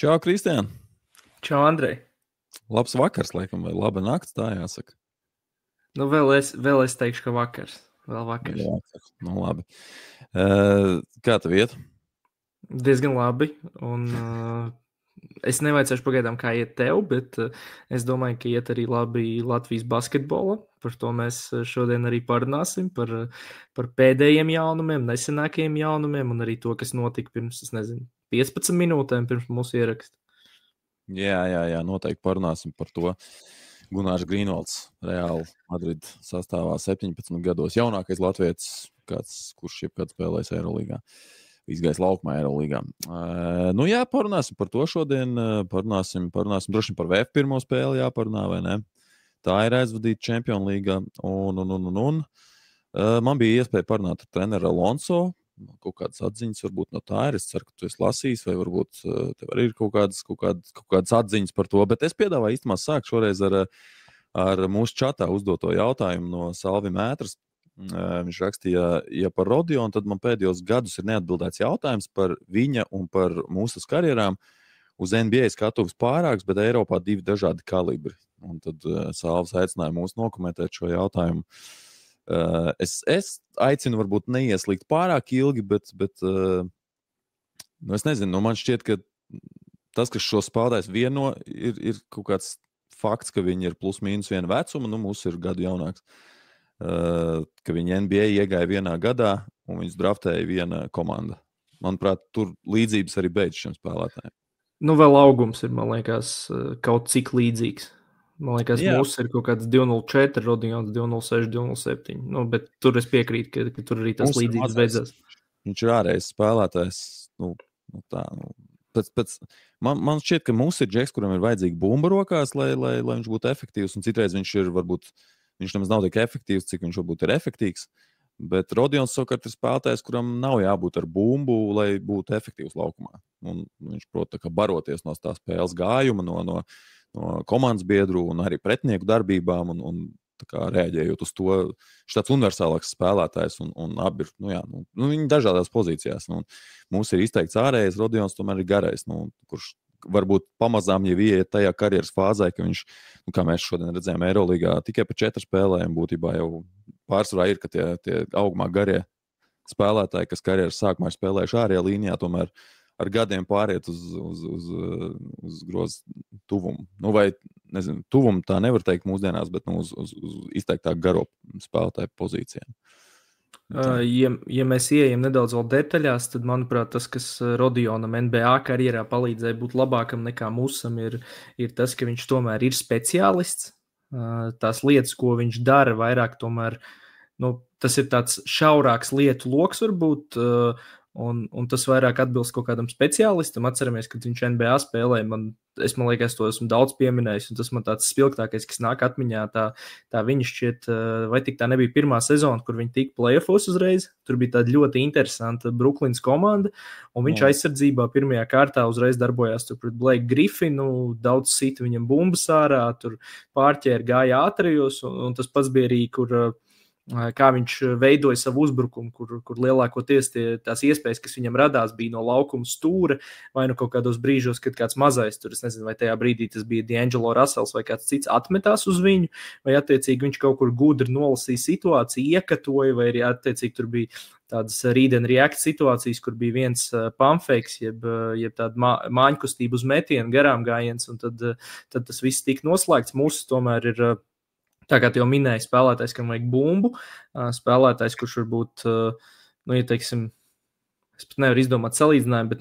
Čau, Kristiān! Čau, Andrej! Labs vakars, laikam, vai laba nakts, tā jāsaka. Nu, vēl es teikšu, ka vakars. Vēl vakars. Jā, nu labi. Kā tev iet? Diezgan labi, un es nevaicāšu pagaidām, kā iet tev, bet es domāju, ka iet arī labi Latvijas basketbola. Par to mēs šodien arī parunāsim, par pēdējiem jaunumiem, nesenākajiem jaunumiem, un arī to, kas notika pirms, 15 minūtēm pirms mūsu ieraksta. Jā, noteikti parunāsim par to. Gunārs Grīnvalds, Reāli Madrid sastāvā 17 gados. Jaunākais latvietis, kurš jebkad spēlēs Eirolīgā. Izgājis laukumā Eirolīgā. Nu jā, parunāsim par to šodien. Parunāsim droši par VF pirmo spēli jāparunā, vai ne? Tā ir aizvadīta Čempionu līgā. Un. Man bija iespēja parunāt ar treneru Alonso. Kaut kādas atziņas varbūt no tā ir. Es ceru, ka tu esi lasījis, vai varbūt tev arī ir kaut kādas atziņas par to. Bet es piedāvāju īstenībā sākt šoreiz ar mūsu čatā uzdoto jautājumu no Salvi Mētras. Viņš rakstīja, ja par Rodionu, tad man pēdējos gadus ir neatbildēts jautājums par viņa un par mūsu karjerām. Uz NBA skatuves pārāks, bet Eiropā divi dažādi kalibri. Un tad Salvs aicināja mūs nokomentēt šo jautājumu. Es aicinu varbūt neieslīgt pārāk ilgi, bet es nezinu, man šķiet, ka tas, kas šo spēlētājs vieno, ir kaut kāds fakts, ka viņi ir plus mīnus viena vecuma, mūs ir gadu jaunāks, ka viņi NBA iegāja vienā gadā un viņus draftēja viena komanda. Manuprāt, tur līdzības arī beidz šiem spēlētājiem. Nu, vēl augums ir, man liekas, kaut cik līdzīgs. Man liekas, mūsu ir kaut kāds 2.04, Rodions 2.06, 2.07. Nu, bet tur es piekrītu, ka tur arī tas līdzības beidzās. Viņš ir ārējais spēlētājs. Man šķiet, ka mums ir džeks, kuram ir vajadzīga bumba rokās, lai viņš būtu efektīvs. Un citreiz viņš nemaz nav tik efektīvs, cik viņš varbūt ir efektīvs. Bet Rodions savukārt ir spēlētājs, kuram nav jābūt ar bumbu, lai būtu efektīvs laukumā. Un viņš prot baroties no tā spēles gājuma, no komandas biedru un arī pretinieku darbībām un reaģējot uz to. Viņš tāds universālāks spēlētājs un abi ir, viņi dažādās pozīcijās. Mums ir izteikts ārējais, Rodions tomēr ir garais, kurš varbūt pamazām jau ieiet tajā karjeras fāzē, ka viņš, kā mēs šodien redzējām Eirolīgā, tikai pa 4 spēlēm būtībā jau pārsvarā ir, ka tie augumā garie spēlētāji, kas karjeras sākumā ir spēlējuši ārējā līnijā, tomēr ar gadiem pāriet uz grozu tuvumu. Vai, nezinu, tuvumu tā nevar teikt mūsdienās, bet uz izteiktāk garo spēlētāju pozīcijām. Ja mēs ieejam nedaudz vēl detaļās, tad, manuprāt, tas, kas Rodionam NBA karjerā palīdzēja būt labākam nekā mūsam, ir tas, ka viņš tomēr ir speciālists. Tās lietas, ko viņš dara, vairāk tomēr, tas ir tāds šaurāks lietu loks varbūt, un tas vairāk atbilst kaut kādam speciālistam. Atceramies, kad viņš NBA spēlēja, man liekas, to esmu daudz pieminējis, un tas man tāds spilgtākais, kas nāk atmiņā, tā viņa šķiet, vai tik tā nebija pirmā sezona, kur viņi tika play-offos uzreiz. Tur bija tāda ļoti interesanta Brooklynas komanda, un viņš aizsardzībā pirmajā kārtā uzreiz darbojās tur pret Blake Griffinu, daudz sita viņam bumbas ārā, tur pārķēra gāja ātrajos, un tas pats bija arī, kā viņš veidoja savu uzbrukumu, kur lielākoties tās iespējas, kas viņam radās, bija no laukuma stūra, vai kaut kādos brīžos, kad kāds mazais, tur es nezinu, vai tajā brīdī tas bija D'Angelo Russells vai kāds cits atmetās uz viņu, vai attiecīgi viņš kaut kur gudri nolasīja situāciju, iekatoja, vai arī attiecīgi tur bija tādas read and react situācijas, kur bija viens pump fakes, jeb tāda māņkustība uz metienu, garām gājiens, un tad tas viss tika noslēgts. Mūsu tomēr ir, tā kā jau minēja, spēlētājs, kam vajag bumbu, spēlētājs, kurš varbūt, ja teiksim, es pat nevaru izdomāt salīdzinājumu, bet,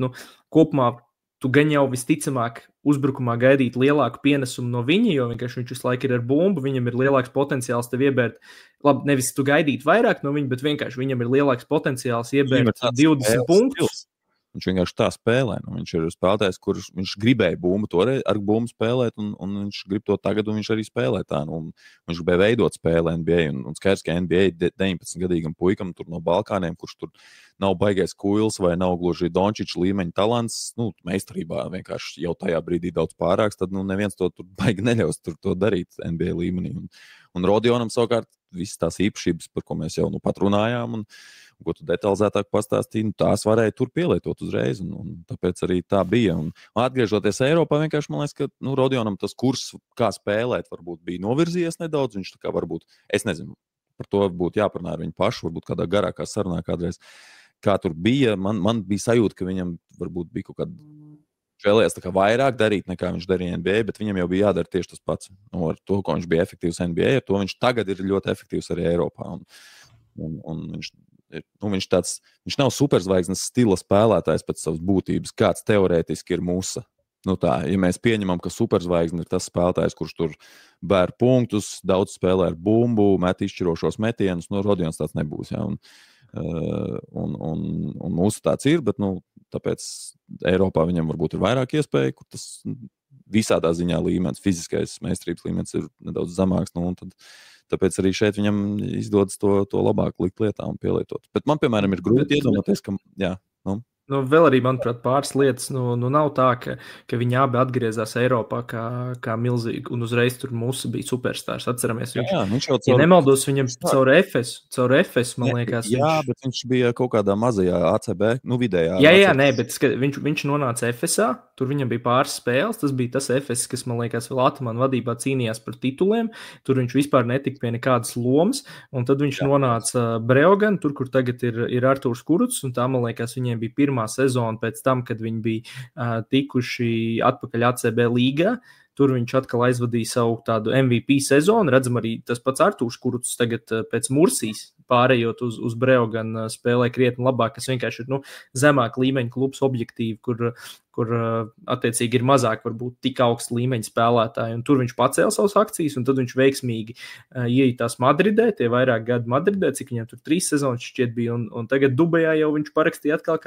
kopumā tu gan jau visticamāk uzbrukumā gaidīt lielāku pienesumu no viņa, jo vienkārši viņš visu laiku ir ar bumbu, viņam ir lielāks potenciāls tev iebērt, labi, nevis tu gaidīt vairāk no viņa, bet vienkārši viņam ir lielāks potenciāls iebērt 20 punktus. Viņš vienkārši tā spēlē. Viņš ir spēlētājs, kurš viņš gribēja bumbu toreiz ar bumbu spēlēt, un viņš grib to tagad, un viņš arī spēlē tā. Viņš gribēja veidot spēli NBA, un skaidrs, ka NBA 19-gadīgam puikam tur no Balkāniem, kurš tur nav baigais kuils vai nav gluži Dončiča līmeņa talants, meistarībā vienkārši jau tajā brīdī daudz pārāks, tad neviens to tur baigi neļaus to darīt NBA līmenī. Un Rodionam savukārt visas tās īpašības, par ko mēs jau pat runājām, un ko tu detalizētāk pastāstīji, tās varēja tur pielietot uzreiz, un tāpēc arī tā bija. Un atgriežoties Eiropā, vienkārši man liekas, ka Rodionam tas kurs, kā spēlēt, varbūt bija novirzījies nedaudz, viņš tā kā varbūt, es nezinu, par to būtu jāparunā ar viņu pašu, varbūt kādā garākā sarunā kādreiz, kā tur bija. Man bija sajūta, ka viņam varbūt bija kaut kāda vēlējās tā kā vairāk darīt, nekā viņš darīja NBA, bet viņam jau bija jādara tieši tas pats. Ar to, ko viņš bija efektīvs NBA, ar to viņš tagad ir ļoti efektīvs arī Eiropā. Un viņš nav superzvaigznes stila spēlētājs pēc savas būtības, kāds teorētiski ir Musa. Ja mēs pieņemam, ka superzvaigzne ir tas spēlētājs, kurš tur bēr punktus, daudz spēlē ar bumbu, met izšķirošos metienus, Rodions tāds nebūs. Ja? Un Musa tāds ir, bet tāpēc Eiropā viņam varbūt ir vairāk iespēju, kur tas visādā ziņā līmenis, fiziskais meistarības līmenis ir nedaudz zemāks. Tāpēc arī šeit viņam izdodas to labāk likt lietā un pielietot. Bet man, piemēram, ir grūti iedomāties, ka... Jā, vēl arī, manuprāt, pāris lietas. Nav tā, ka viņi abi atgriezās Eiropā kā milzīgi, un uzreiz tur Musa bija superstārs. Atceramies, viņš jau ja nemaldos, viņam caur FS, man liekas. Jā, bet viņš bija kaut kādā mazajā ACB, vidējā. Jā, bet viņš nonāca FSā, tur viņam bija pāris spēles, tas bija tas FS, kas, man liekas, vēl Atmanu vadībā cīnījās par tituliem, tur viņš vispār netika pie nekādas lomas, un tad viņš nonāca Breogan, tur, kur tagad ir Artūrs Kurucs, un tā, man liekas, viņiem bija pirmā sezona pēc tam, kad viņi bija tikuši atpakaļ ACB līgā. Tur viņš atkal aizvadīja savu tādu MVP sezonu. Redzam arī tas pats Artūrs Kurucs tagad pēc Mursijas pārējot uz Breogan spēlē krietni labāk, kas vienkārši ir zemāk līmeņa klubs objektīvi, kur attiecīgi ir mazāk varbūt tik augsts līmeņa spēlētāji. Un tur viņš pacēla savas akcijas, un tad viņš veiksmīgi ieitās Madridē, tie vairāk gadu Madridē, cik viņam tur 3 sezonas šķiet bija, un tagad Dubajā jau viņš parakstīja atkal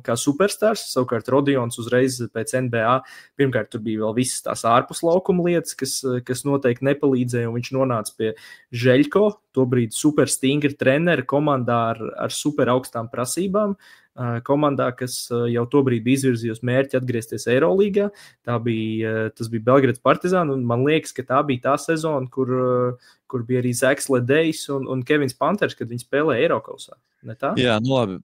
kā superstārs. Savukārt Rodions uzreiz pēc NBA, pirmkārt tur bija vēl visas tās ārpus laukuma lietas, kas noteikti nepalīdzēja, un viņš nonāca pie Žeļko, tobrīd super stingri treneri komandā ar super augstām prasībām, komandā, kas jau tobrīd bija izvirzījusi mērķi atgriezties Eirolīgā. Tas bija Belgrads Partizan, un man liekas, ka tā bija tā sezona, kur bija arī Zeks Ledejs un Kevins Panters, kad viņi spēlēja Eirokausā. Ne tā? Jā, labi.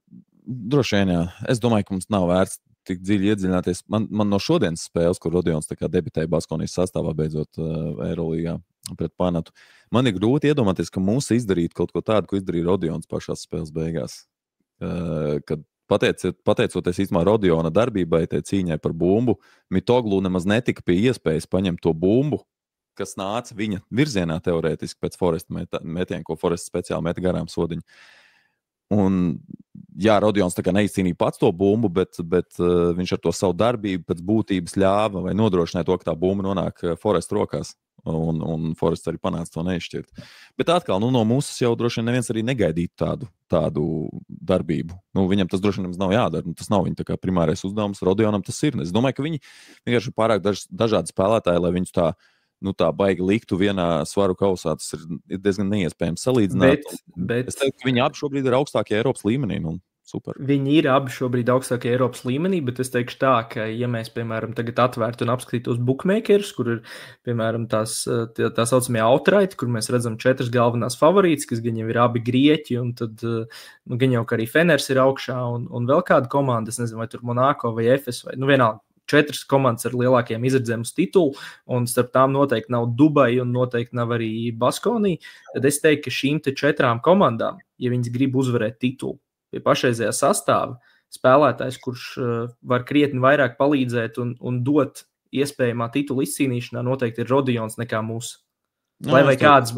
Droši vien, jā. Es domāju, ka mums nav vērts tik dziļi iedziļināties. Man no šodienas spēles, kur Rodions debitēja Baskonijas sastāvā beidzot Eirolīgā pret Panatu, man ir grūti iedomāties, ka mūs izdarītu kaut ko tādu, ko izdarīja Rodions pašās spēles beigās. Kad pateicoties īstenībā Rodiona darbībai, tai cīņai par bumbu, Mitoglu nemaz netika pie iespējas paņemt to bumbu, kas nāca viņa virzienā teorētiski pēc Foresta metiena, ko Foresta speciāli meta garām sodiņu. Un, jā, Rodions tā kā neizcīnīja pats to bumbu, bet viņš ar to savu darbību pēc būtības ļāva vai nodrošināja to, ka tā bumba nonāk Foresta rokās. Un Forests arī panāca to neizšķirt. Bet atkal, no mūsu jau droši vien neviens arī negaidītu tādu darbību. Viņam tas droši vien nav jādara. Tas nav viņa tā kā primārais uzdevums. Rodionam tas ir. Es domāju, ka viņi vienkārši ir pārāk dažādi spēlētāji, lai viņus tā baigi liktu vienā svaru kausā. Tas ir diezgan neiespējams salīdzināt. Bet... Es teiktu, ka viņi abi šobrīd ir augstākie Eiropas līmenī. Super. Viņi ir abi šobrīd augstākie Eiropas līmenī, bet es teikšu tā, ka, ja mēs, piemēram, tagad atvērtu un apskatītos bookmakerus, kur ir, piemēram, tā saucamie outright, kur mēs redzam 4 galvenās favorītas, kas gan jau ir abi grieķi, un tad gan jau, ka arī Feners ir augšā, un vēl kāda komanda, es nezinu, vai tur Monako vai Efes, vai, vienalga, 4 komandas ar lielākiem izredzēm uz titulu, un starp tām noteikti nav Dubai un noteikti nav arī Baskonija, tad es teiktu, ka šīm te 4 komandām, ja viņas grib uzvarēt titulu, pie pašreizējā sastāva, spēlētājs, kurš var krietni vairāk palīdzēt un dot iespējamā titula izcīnīšanā, noteikti ir Rodions nekā mūsu. Lai vai kādas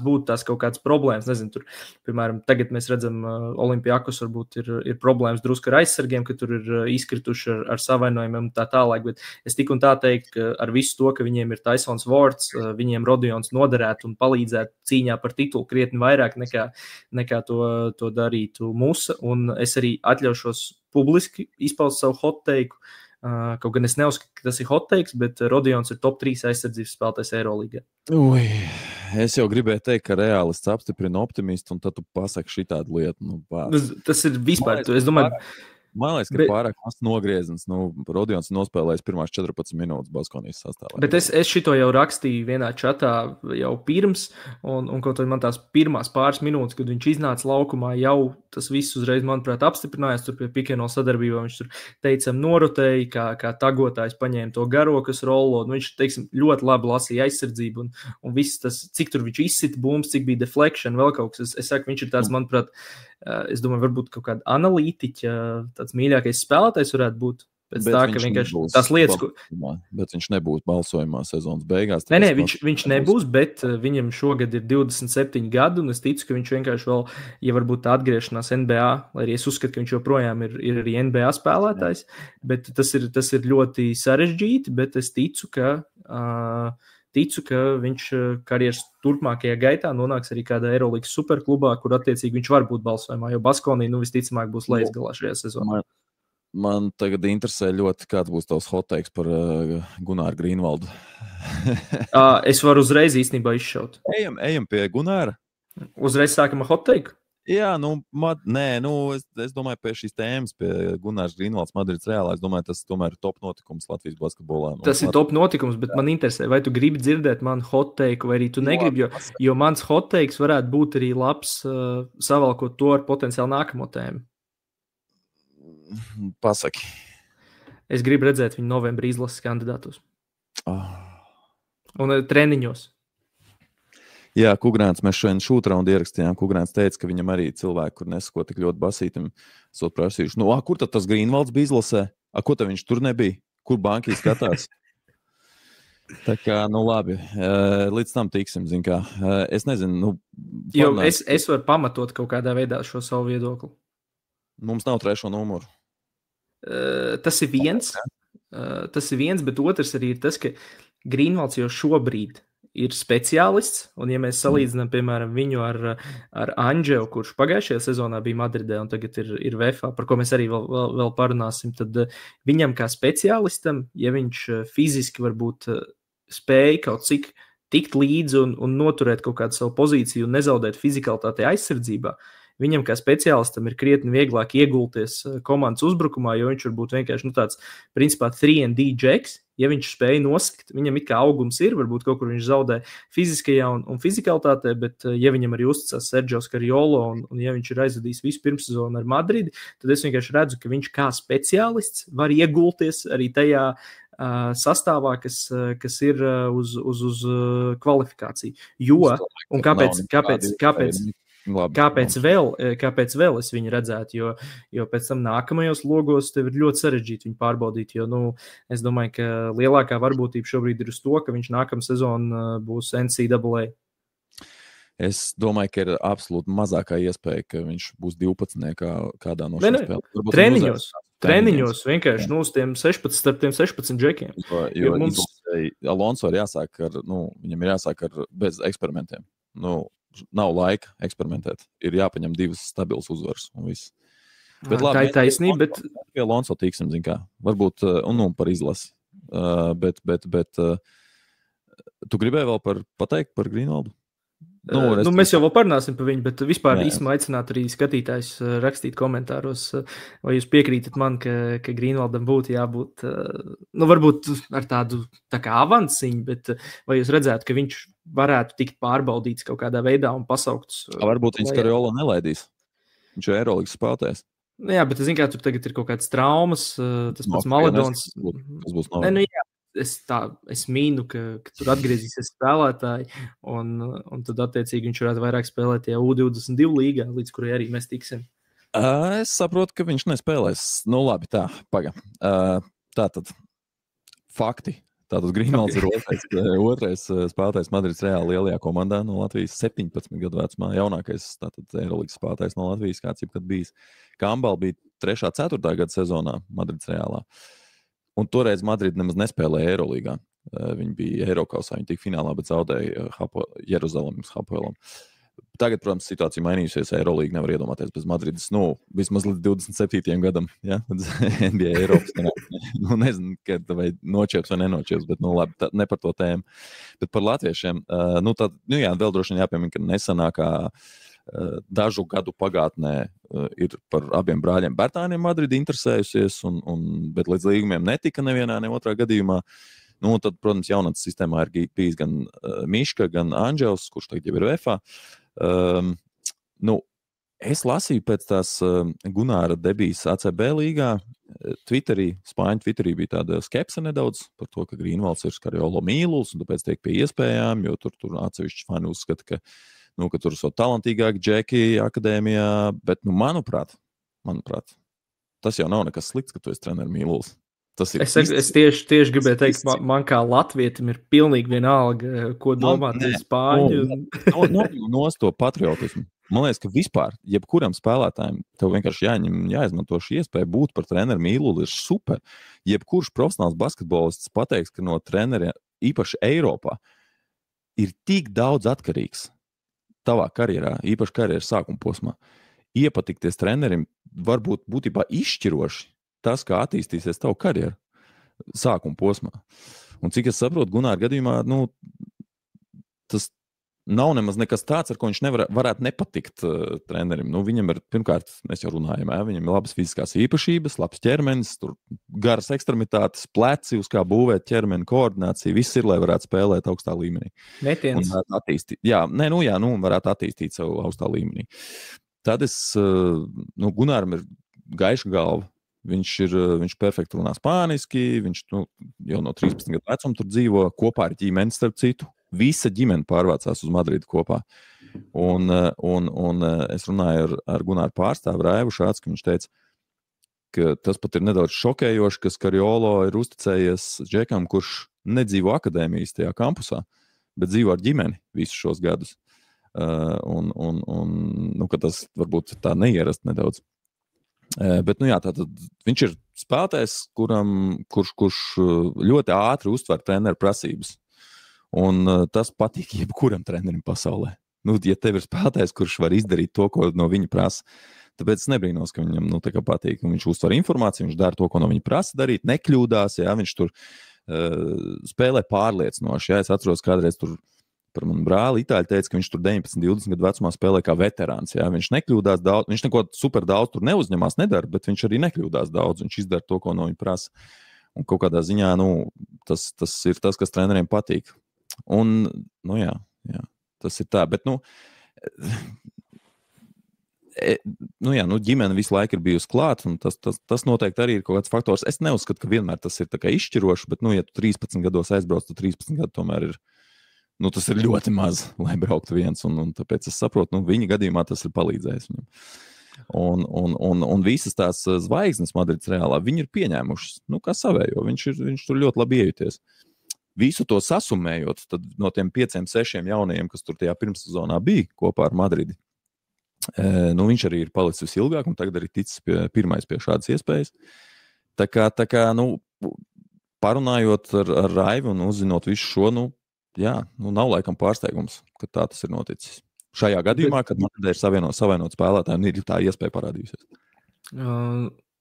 būtu tās kaut kādas problēmas, nezinu, tur, piemēram, tagad mēs redzam, Olimpiakos varbūt ir problēmas drusku ar aizsargiem, ka tur ir izkrituši ar savainojumiem un tā tālāk, bet es tik un tā teiktu, ka ar visu to, ka viņiem ir Tysons Wards, viņiem Rodions noderētu un palīdzētu cīņā par titulu krietni vairāk nekā to darītu Musa, un es arī atļaušos publiski izpaust savu hot teiku. Kaut gan es neuzskatu, ka tas ir hot takes, bet Rodions ir top 3 aizsardzības spēlētājs Eirolīgā. Es jau gribēju teikt, ka reālists apstiprina optimistu, un tad tu pasaki šitādu lietu. Tas ir vispār, es domāju, Man liekas, ka pārāk maz nogrieznis. Rodions nospēlējis pirmās 14 minūtes Baskonijas sastāvā. Bet es šito jau rakstīju vienā čatā jau pirms, un kaut arī man tās pirmās pāris minūtes, kad viņš iznāca laukumā, jau tas viss uzreiz, manuprāt, apstiprinājās. Tur pie Pikeno sadarbībā viņš tur teicam norotēja, kā tagotājs paņēma to garo, kas rolo, un viņš, teiksim, ļoti labi lasīja aizsardzību, un viss tas, cik tur viņš izsita bumbas, cik bija deflection, vēl kaut kas. Es saku, viņš ir tāds, manuprāt, es domāju, varbūt kaut kāda analītiķa, tāds mīļākais spēlētājs varētu būt. Pēc tā, ka vienkārši tās lietas, Bet viņš nebūs balsojumā sezonas beigās. Nē, viņš nebūs, bet viņam šogad ir 27 gadi, un es ticu, ka viņš vienkārši vēl, ja varbūt tā atgriešanās NBA, lai arī es uzskatu, ka viņš joprojām ir arī NBA spēlētājs, bet tas ir ļoti sarežģīti, bet es ticu, ka viņš karjeras turpmākajā gaitā nonāks arī kādā Eirolandes superklubā, kur attiecīgi viņš var būt balsojumā, jo Baskonija visticamāk būs lejas šajā sezonā. Man tagad interesē ļoti, kāds būs tavs hot takes par Gunāru Grīnvaldu. Es varu uzreiz īstenībā izšaut. Ejam pie Gunāra. Uzreiz sākam ar hot take? Jā, es domāju, pie šīs tēmas, pie Gunārs Grīnvalds Madrids Reālā, es domāju, tas tomēr ir top notikums Latvijas basketbolā. Tas ir top notikums, bet man interesē, vai tu gribi dzirdēt man hot take, vai arī tu negribi, jo mans hot takes varētu būt arī labs savalkot to ar potenciāli nākamo tēmu. Pasaki. Es gribu redzēt viņu novembrī izlases kandidātus. Un treniņos. Jā, Kugrāns, mēs šodien šūtraundu ierakstījām. Kugrāns teica, ka viņam arī cilvēki, kur nesako tik ļoti basītam, esot prasījuši. Kur tad tas Grīnvalds bija izlasē? Ko tad viņš tur nebija? Kur bankī skatās? Tā kā, labi, līdz tam tiksim, zin kā. Es nezinu, Jo es varu pamatot kaut kādā veidā šo savu viedokli. Mums nav trešo numuru. Tas ir viens, bet otrs arī ir tas, ka Grīnvalds jau šobrīd ir speciālists, un ja mēs salīdzinām, piemēram, viņu ar Anģelu, kurš pagājušajā sezonā bija Madridē un tagad ir VFA, par ko mēs arī vēl parunāsim, tad viņam kā speciālistam, ja viņš fiziski varbūt spēja kaut cik tikt līdzi un noturēt kaut kādu savu pozīciju un nezaudēt fizikalitāti aizsardzībā, viņam kā speciālistam ir krietni vieglāk iegulties komandas uzbrukumā, jo viņš varbūt vienkārši tāds, principā, 3&D džeks, ja viņš spēja nosakt, viņam it kā augums ir, varbūt kaut kur viņš zaudē fiziskajā un fizikalitātē, bet ja viņam arī uzticās Sergio Scariolo un ja viņš ir aizvadījis visu pirmssezonu ar Madridi, tad es vienkārši redzu, ka viņš kā speciālists var iegulties arī tajā sastāvā, kas ir uz kvalifikāciju. Jo, un kāpēc vēl es viņu redzētu, jo pēc tam nākamajos logos tev ir ļoti sarežģīti viņu pārbaudīt, jo, es domāju, ka lielākā varbūtība šobrīd ir uz to, ka viņš nākamā sezona būs NCAA. Es domāju, ka ir absolūti mazākā iespēja, ka viņš būs 12. kādā no šiem spēlēm. Treniņos vienkārši uz tiem 16 džekiem. Jo mums Alonso ir jāsāk viņam ir jāsāk bez eksperimentiem. Nav laika eksperimentēt. Ir jāpaņem 2 stabilas uzvaras un viss. Bet labi, tā ir taisnība, bet pie Alonso tīksim, zin kā. Varbūt, par izlasi. Bet tu gribēji vēl pateikt par Grīnvaldu? Mēs jau vēl parunāsim par viņu, bet vispār īstenībā aicinātu arī skatītājus rakstīt komentāros, vai jūs piekrītat man, ka Grīnvaldam būtu jābūt, varbūt ar tādu tā kā avansiņu, bet vai jūs redzētu, ka viņš varētu tikt pārbaudīts kaut kādā veidā un pasaukts? Varbūt viņš Scariolo nelaidīs. Viņš ir Eirolandes spēlētājs. Jā, bet es zinu, kā tur tagad ir kaut kādas traumas, tas pats Maledons. Kas būs novērts? Jā. Es mīnu, ka tur atgriezīsies spēlētāji, un tad attiecīgi viņš varētu vairāk spēlēt tajā U22 līgā, līdz kurai arī mēs tiksim. Es saprotu, ka viņš nespēlēs. Labi, tā, paga. Tātad, fakti. Tātad Grīnvalds ir otrais spēlētājs Madrids Reāla lielajā komandā no Latvijas, 17 gadu vecumā, jaunākais tātad Eirolandes spēlētājs no Latvijas, kāds jebkad bijis. Kambal bija 3. 4. gada sezonā Madrids Reālā. Un toreiz Madrid nemaz nespēlēja Eiroligā. Viņi bija Eirokausā, viņi tika finālā, bet zaudēja Jeruzalemes Hapoelam. Tagad, protams, situācija mainījusies. Eirolīga nevar iedomāties bez Madrides. Vismaz līdz 27. gadam, ja? NBA Eiropas. Nezinu, vai nočieps vai nenočieps, bet labi, ne par to tēmu. Bet par latviešiem, vēl droši vien jāpiemina, ka nesenākā dažu gadu pagātnē ir par abiem brāļiem Bertāniem Madridi interesējusies, bet līdz līgumiem netika nevienā, ne otrā gadījumā. Nu, tad, protams, jaunatnes sistēmā ir bijis gan Miška, gan Anģels, kurš tagad jau ir UEFA. Es lasīju pēc tās Gunāra debijas ACB līgā. Spāņu Twitterī bija tāda skepse nedaudz par to, ka Grīnvalds ir Skariolo mīluls, un tāpēc tiek pie iespējām, jo tur atsevišķi fani uzskata, ka tur ir talantīgāki džeki akadēmijā, bet, manuprāt, tas jau nav nekas slikts, ka tu esi treneru mīluls. Es tieši gribēju teikt, man kā latvietim ir pilnīgi vienalga, ko domāt spāņu. Nos to patriotismu. Man liekas, ka vispār, jebkuram spēlētājiem, tev vienkārši jāizmanto šī iespēja būt par treneru mīluli, ir super. Jebkurš profesionāls basketbolists pateiks, ka no treneriem, īpaši Eiropā, ir tik daudz atkarīgs tavā karjerā, īpaši karjeras sākuma posmā. Iepatikties trenerim var būt būtībā izšķiroši tas, kā attīstīsies tavu karjeru sākuma posmā. Un cik es saprotu, Gunāra gadījumā, tas nav nemaz nekas tāds, ar ko viņš varētu nepatikt trenerim. Viņam ir, pirmkārt, mēs jau runājam, viņam ir labas fiziskās īpašības, labs ķermenis, tur garas ekstremitātes, pleci, uz kā būvēt ķermeni, koordinācija, viss ir, lai varētu spēlēt augstā līmenī. Metiens. Un varētu attīstīt, varētu attīstīt savu augstā līmenī. Tad Gunāram ir gaiša galva. Viņš perfekti runā spāniski, viņš jau no 13 gadu vecuma tur dzīvo kopā ar ģimeni, starp citu. Visa ģimene pārvācās uz Madridu kopā. Un es runāju ar Gunāru pārstāvu Raivu Šāds, ka viņš teica, ka tas pat ir nedaudz šokējoši, ka Skariolo ir uzticējies džekam, kurš nedzīvo akadēmijas tajā kampusā, bet dzīvo ar ģimeni visus šos gadus. Ka tas varbūt tā neierast nedaudz. Bet, tātad viņš ir spēlētājs, kurš ļoti ātri uztver treneru prasības. Un tas patīk jebkuram trenerim pasaulē. Ja tev ir spēlētājs, kurš var izdarīt to, ko no viņa prasa, tāpēc es nebrīnos, ka viņam patīk. Viņš uztver informāciju, viņš dara to, ko no viņa prasa darīt, nekļūdās, viņš tur spēlē pārliecinoši. Es atceros, kādreiz tur par manu brāli Itāļi teica, ka viņš tur 19, 20 gadu vecumā spēlē kā veterāns. Viņš nekļūdās daudz, viņš neko super daudz tur neuzņemās, nedara, bet viņš arī nekļūdās daudz, viņš izdara to, ko no viņa prasa. Un kaut kādā ziņā, tas ir tas, kas treneriem patīk. Un, jā, tas ir tā, bet, ģimene visu laiku ir bijusi klāt, un tas noteikti arī ir kaut kāds faktors. Es neuzskatu, ka vienmēr tas ir tā kā izšķiroši, bet, ja tu 13 gados aizbrauc, tu 13 gadu tomēr ir, tas ir ļoti maz, lai brauktu viens, un tāpēc es saprotu, viņa gadījumā tas ir palīdzējis viņam. Un visas tās zvaigznes Madrides Realā, viņi ir pieņēmušas, kā savējo, viņš tur ļoti labi iejuties. Visu to sasumējot, tad no tiem 5-6 jaunajiem, kas tur tajā pirmssezonā bija kopā ar Madridi, viņš arī ir palicis visilgāk, un tagad arī ticis pirmais pie šādas iespējas. Tā kā parunājot ar Raivu un uzzinot visu šo, nav laikam pārsteigums, ka tā tas ir noticis. Šajā gadījumā, kad Madridē ir savienot spēlētājiem, ir tā iespēja parādījusies.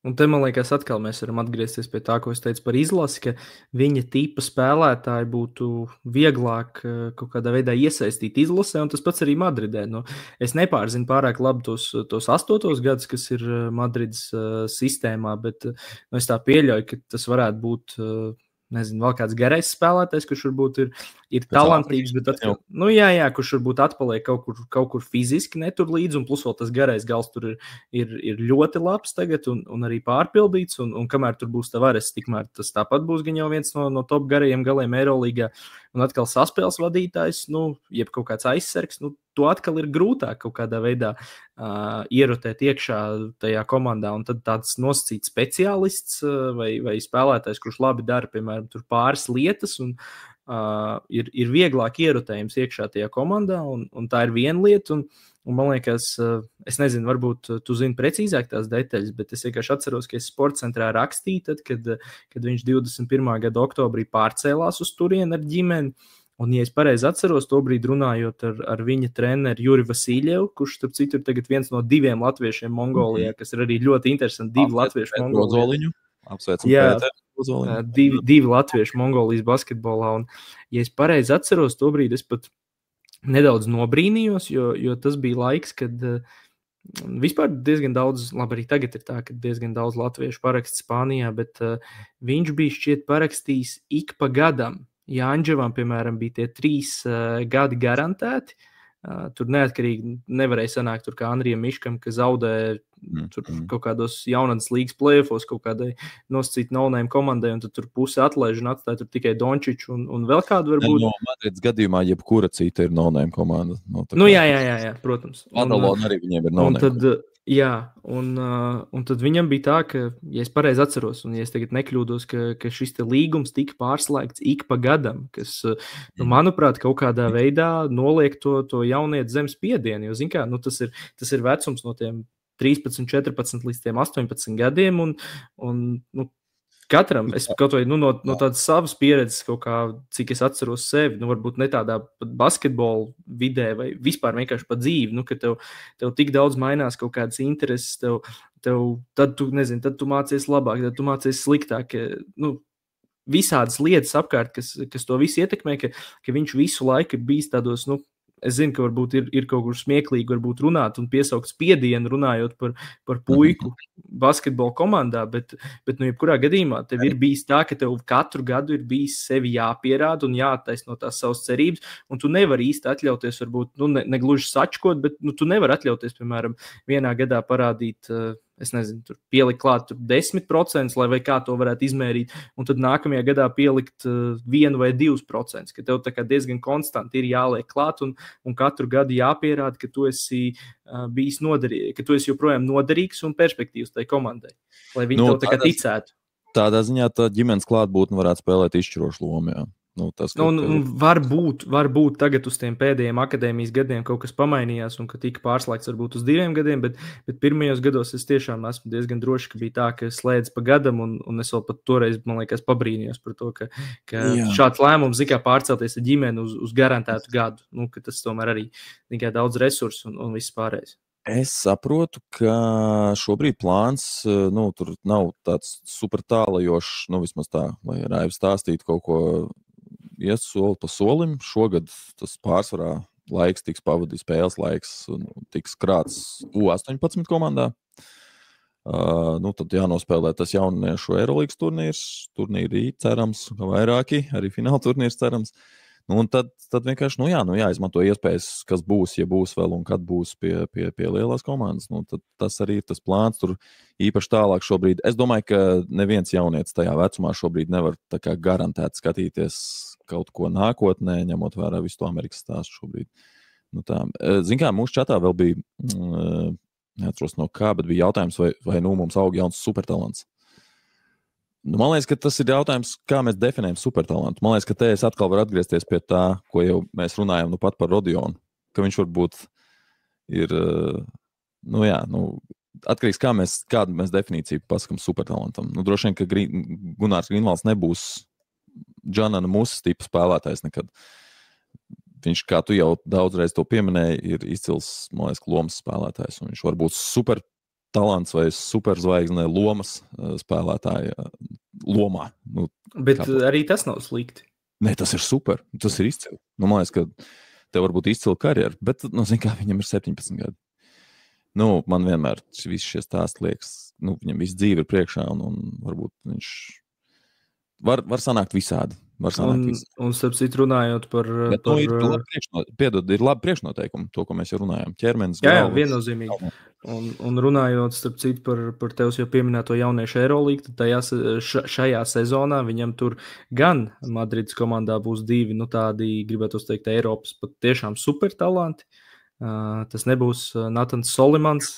Un te, man liekas, atkal mēs varam atgriezties pie tā, ko es teicu par izlasi, ka viņa tipa spēlētāji būtu vieglāk kaut kādā veidā iesaistīt izlasē, un tas pats arī Madridē. Es nepārzinu pārāk labi tos 8. gadus, kas ir Madrides sistēmā, bet es tā pieļauju, ka tas varētu būt, nezinu, vēl kāds garais spēlētājs, kurš varbūt ir talantīgs, bet atkal, kurš varbūt atpaliek kaut kur fiziski netur līdzi, un plus vēl tas garais gals tur ir ļoti labs tagad, un arī pārpildīts, un kamēr tur būs Tavares, tikmēr tas tāpat būs gan jau viens no top garajiem galiem Eirolīgā, un atkal saspēles vadītājs, jeb kaut kāds aizsargs, to atkal ir grūtāk kaut kādā veidā ierotēt iekšā tajā komandā, un tad tāds nosacīts speciālists vai spēlētājs, kurš labi dara, piemēram, tur pāris lietas, un ir vieglāk ierotējums iekšā tajā komandā, un tā ir viena lieta, un man liekas, es nezinu, varbūt tu zini precīzāk tās detaļas, bet es vienkārši atceros, ka es Sports centrā rakstīju, tad, kad viņš 21. gada oktobrī pārcēlās uz turieni ar ģimeni. Un, ja es pareizi atceros, tobrīd runājot ar viņa treneru Juri Vasiljevu, kurš, starp citu, ir tagad viens no 2 latviešiem Mongolijā, kas ir arī ļoti interesanti, 2 latvieši Mongolijā. Apsveicam Pēteru. 2 latvieši Mongolijas basketbolā. Un, ja es pareizi atceros, tobrīd es pat nedaudz nobrīnījos, jo tas bija laiks, kad vispār diezgan daudz, labi, arī tagad ir tā, ka diezgan daudz latviešu paraksta Spānijā, bet viņš bija šķiet parakstījis ik pa gadam. Jāņģevam, piemēram, bija tie 3 gadi garantēti. Tur neatkarīgi nevarēja sanākt tur kā Andrijam Miškam, ka zaudē tur kaut kādos jaunadas līgas play-offos kaut kādai nosacīt no-name komandai, un tad tur pusi atlaiž un atstāja tur tikai Dončiču un vēl kādu varbūt. No Madrids gadījumā jebkura cita ir no-name komanda. Jā, protams. Badalona arī viņiem ir no-name. Un tad viņam bija tā, ka, ja es pareizi atceros, un ja es tagad nekļūdos, ka šis te līgums tika pārslēgts ik pa gadam, kas, manuprāt, kaut kādā veidā noliek to jaunieti zem spiedienu, jo, zin kā, tas ir vecums no tiem 13, 14 līdz tiem 18 gadiem, un katram, es kaut vai no tādas savas pieredzes, kaut kā, cik es atceros sevi, varbūt ne tādā basketbola vidē vai vispār vienkārši pa dzīvi, ka tev tik daudz mainās kaut kādas intereses, tad tu mācies labāk, tad tu mācies sliktāk, visādas lietas apkārt, kas to visu ietekmē, ka viņš visu laiku ir bijis tādos, es zinu, ka varbūt ir kaut kur smieklīgi varbūt runāt un piesaukt spiedienu, runājot par puiku basketbola komandā, bet jebkurā gadījumā tev ir bijis tā, ka tev katru gadu ir bijis sevi jāpierāda un jāattaisno tās savas cerības, un tu nevari īsti atļauties, varbūt, ne gluži sačkot, bet tu nevari atļauties, piemēram, vienā gadā parādīt, es nezinu, tur pielikt klāt 10%, vai kā to varētu izmērīt, un tad nākamajā gadā pielikt 1 vai 2%, ka tev tā kā diezgan konstanti ir jāliek klāt, un katru gadu jāpierāda, ka tu esi bijis noderīgs, ka tu esi joprojām noderīgs un perspektīvs tai komandai, lai viņi tev tā kā ticētu. Tādā ziņā tā ģimenes klātbūtne varētu spēlēt izšķirošu lomu, jā. Varbūt tagad uz tiem pēdējiem akadēmijas gadiem kaut kas pamainījās un ka tika pārslēgts varbūt uz 2 gadiem, bet pirmajos gados es tiešām esmu diezgan droši, ka bija tā, ka slēdz pa gadam un es vēl pat toreiz, man liekas, pabrīnījos par to, ka šāds lēmums zikā pārcelties ar ģimeni uz garantētu gadu, ka tas tomēr arī tikai daudz resursu un viss pārējais. Es saprotu, ka šobrīd plāns, tur nav tāds super tālajošs, vismaz tā, lai Raivs stāstītu kaut ko iet soli pa solim. Šogad tas pārsvarā laiks tiks pavadīts, spēles laiks tiks krāts U18 komandā. Tad jānospēlē tas jauniešu Eirolīgas turnīri cerams, vairāki, arī fināla turnīrs cerams. Un tad vienkārši, jāizmanto iespējas, kas būs, ja būs vēl un kad būs pie lielās komandas. Tad tas arī ir tas plāns, tur īpaši tālāk šobrīd. Es domāju, ka neviens jaunietis tajā vecumā šobrīd nevar tā kā garantēt skatīties kaut ko nākotnē, ņemot vērā visu to Amerikas stāstu šobrīd. Zin kā, mūsu čatā vēl bija, neatceros no kā, bet bija jautājums, vai mums aug jauns supertalants. Man liekas, ka tas ir jautājums, kā mēs definējam supertalantu. Man liekas, ka te es atkal varu atgriezties pie tā, ko jau mēs runājam pat par Rodionu, ka viņš varbūt ir, atkarīgs, kādu mēs definīciju pasakam supertalantam. Droši vien, ka Gunārs Grīnvalds nebūs Džanana Musas tipa spēlētājs nekad. Viņš, kā tu jau daudzreiz to pieminēji, ir izcils, man liekas, lomas spēlētājs, un viņš var būt supertalants vai superzvaigzne lomas spēlētāja lomā. Bet arī tas nav slikti. Nē, tas ir super. Tas ir izcili. Man liekas, ka tev var būt izcila karjera, bet, zin kā, viņam ir 17 gadi. Man vienmēr visi šie stāsti liekas, viņam viss dzīve ir priekšā, un varbūt viņš var sanākt visādi. Un starp citu runājot par... Ir labi priekšnoteikumi, to, ko mēs jau runājam. Ķermenis, jā, viennozīmīgi. Un runājot starp citu par tevs jau pieminēto jauniešu Eirolīgu, tad šajā sezonā viņam tur gan Madrids komandā būs 2, tādi, gribētu teikt, Eiropas pat tiešām super talanti. Tas nebūs Natans Solimans,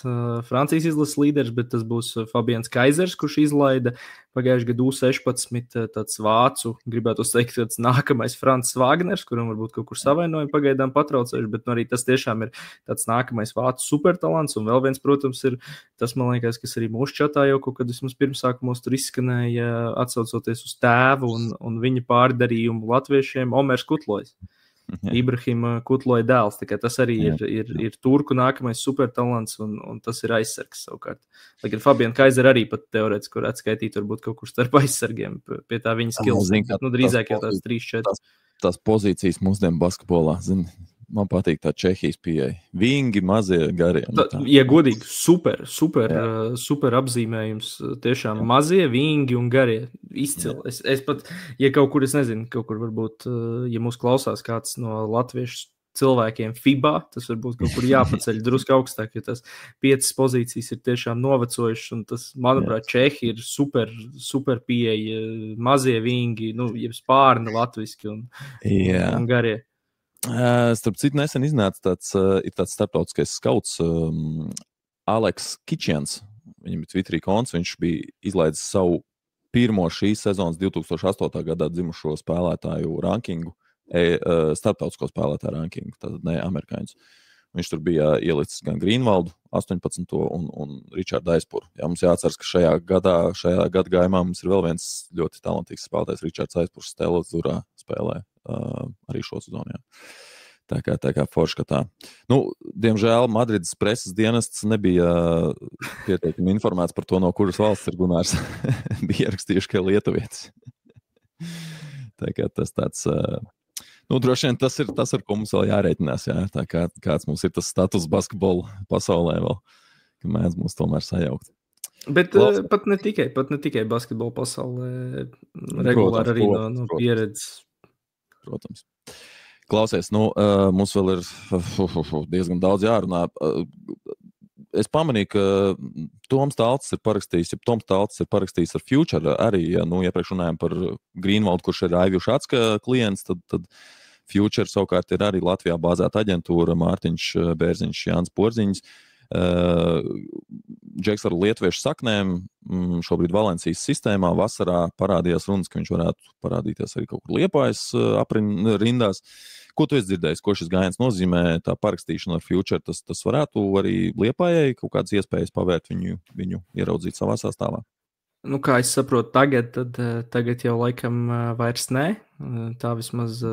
Francijas izlases līderis, bet tas būs Fabians Kaizers, kurš izlaida pagājušajā gadu U16 tāds vācu, gribētu teikt, tāds nākamais Francis Wagners, kuram varbūt kaut kur savainojumi pagaidām patraucējuši, bet arī tas tiešām ir tāds nākamais vācu supertalants, un vēl viens, protams, ir tas, man liekas, kas arī mūsu čatā jau kaut kad vismaz pirmsākumos tur izskanēja, atsaucoties uz tēvu un viņa pārdarījumu latviešiem, Omers Kutlojs. Ibrahima Kutloja dēls, tā kā tas arī ir turku nākamais supertalants, un tas ir aizsargs savukārt. Lai gan Fabian Kaiser arī pat teorētiski var atskaitīt varbūt kaut kur starp aizsargiem pie tā viņa skills. Drīzāk jau tās 3-4. Tās pozīcijas mūsdienu basketbolā, man patīk tā Čehijas pieeja. Vingi, mazie, garie. Ja godīgi, super apzīmējums. Tiešām mazie, vingi un garie. Izcili. Es pat, ja kaut kur, es nezinu, kaut kur varbūt, ja mūs klausās kāds no latviešu cilvēkiem FIBA, tas varbūt kaut kur jāpaceļ drusku augstāk, jo tas 5 pozīcijas ir tiešām novecojušas, un tas, manuprāt, Čehi ir super pieeja, mazie vingi, jeb spārni latviski un garie. Starp citu, nesen iznāca tāds starptautiskais skauts Aleks Kičians. Viņam ir Twitterī konts, viņš bija izlaidis savu pirmo šīs sezonas 2008. gadā dzimušo spēlētāju rankingu, starptautisko spēlētāju rankingu, tātad ne amerikāņus. Viņš tur bija ielicis gan Grīnvaldu 18. un Ričārdu Aizpuru. Jā, mums jāatceras, ka šajā gada gājumā mums ir vēl viens ļoti talantīgs spēlētājs, Ričārds Aizpurs, Stelas Zurā spēlē arī šo sezonu. Jā. Tā kā forši, ka tā. Diemžēl Madrides preses dienests nebija pietiekami informēts par to, no kuras valsts ir Gunārs. Bija ierakstījuši, ka lietuvietis. Tā kā tas tāds... droši vien tas ir tas, ar ko mums vēl jārēķinās. Jā. Tā kā kāds mums ir tas status basketbola pasaulē vēl, ka mēdz mums tomēr sajaukt. Bet pat ne tikai basketbola pasaulē, regulāri arī no pieredzes. Protams. Klausies, mums vēl ir diezgan daudz jārunā. Es pamanīju, ka Toms Talts ir parakstījis ar Future arī, ja iepriekš runājām par Grīnvaldu, kurš ir Aivju Šatska klients, tad Future savukārt ir arī Latvijā bāzēta aģentūra, Mārtiņš Bērziņš, Jānis Porziņš. Džeks ar lietuviešu saknēm šobrīd Valencijas sistēmā vasarā parādījās runas, ka viņš varētu parādīties arī kaut kur Liepājas rindās. Ko tu esi dzirdējis, ko šis gājiens nozīmē, tā parakstīšana ar Future, tas varētu arī Liepājai kaut kādas iespējas pavērt viņu ieraudzīt savā sastāvā? Kā es saprotu tagad jau laikam vairs ne. Tā vismaz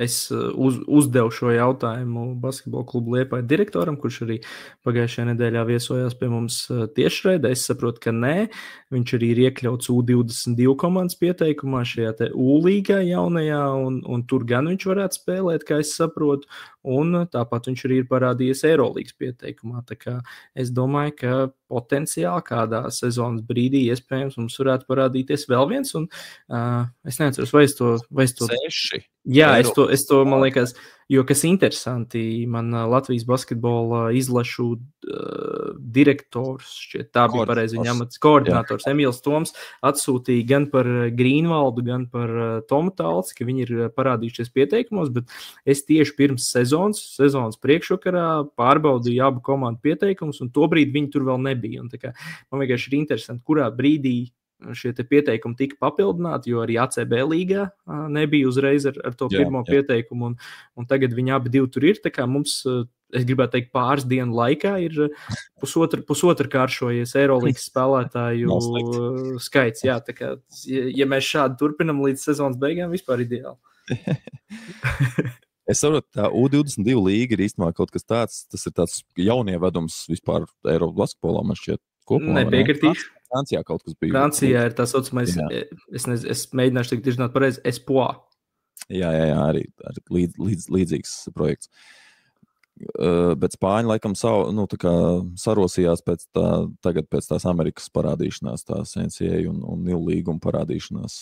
es uzdevu šo jautājumu basketbola klubu Liepāja direktoram, kurš arī pagājušajā nedēļā viesojās pie mums tiešraidē. Es saprotu, ka nē. Viņš arī ir iekļauts U22 komandas pieteikumā šajā te U-līgā jaunajā, un tur gan viņš varētu spēlēt, kā es saprotu, un tāpat viņš arī ir parādījies Eirolīgas pieteikumā. Tā kā es domāju, ka potenciāli kādā sezonas brīdī iespējams mums varētu parādīties vēl viens, un es neatceros, vai es to... 6. Jā, es to, man liekas, jo kas interesanti, man Latvijas basketbola izlašu direktors, šķiet, tā bija pareizi viņa amats, koordinators Emīls Toms atsūtīja gan par Grīnvaldu, gan par Tomu Talci, ka viņi ir parādījušies pieteikumos, bet es tieši pirms sezonas priekšvakarā pārbaudīju abu komandu pieteikumus, un to brīdi viņi tur vēl nebija. Un tā kā, man vienkārši ir interesanti, kurā brīdī šie te pieteikumi tika papildināti, jo arī ACB līgā nebija uzreiz ar to pirmo pieteikumu, un tagad viņi abi divi tur ir, tā kā mums, es gribētu teikt, pāris dienu laikā ir pusotra kāršojies Eirolīgas spēlētāju skaits, jā, tā kā, ja mēs šādi turpinam līdz sezonas beigām, vispār ideāli. Es saprotu, tā U22 līga ir īstenībā kaut kas tāds, tas ir tāds jaunievedums vispār Eiropas basketbolā, man šķiet. Kopumā, nepiekritīšu. Francijā kaut kas bija. Francijā ir tā saucamais, es mēģināšu teikt izrunāt pareizi, Espoir. Jā, arī līdzīgs projekts. Bet Spāņi laikam sarosījās tagad pēc tās Amerikas parādīšanās, tās NCAA un NIL līguma parādīšanās,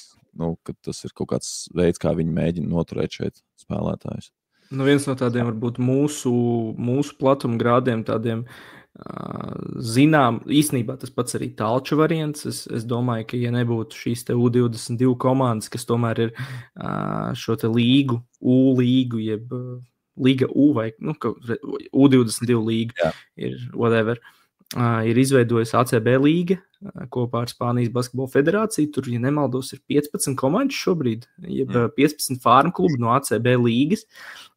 ka tas ir kaut kāds veids, kā viņi mēģina noturēt šeit spēlētājus. Viens no tādiem varbūt mūsu platuma grādiem tādiem zinām, īstenībā tas pats arī Talča variants. Es domāju, ka ja nebūtu šīs te U22 komandas, kas tomēr ir šo te līgu, U-līgu, jeb Liga U vai U22 līga, ir whatever, ir izveidojusi ACB līga kopā ar Spānijas basketbola federāciju. Tur, ja nemaldos, ir 15 komandas šobrīd, jeb 15 farm klubu no ACB līgas.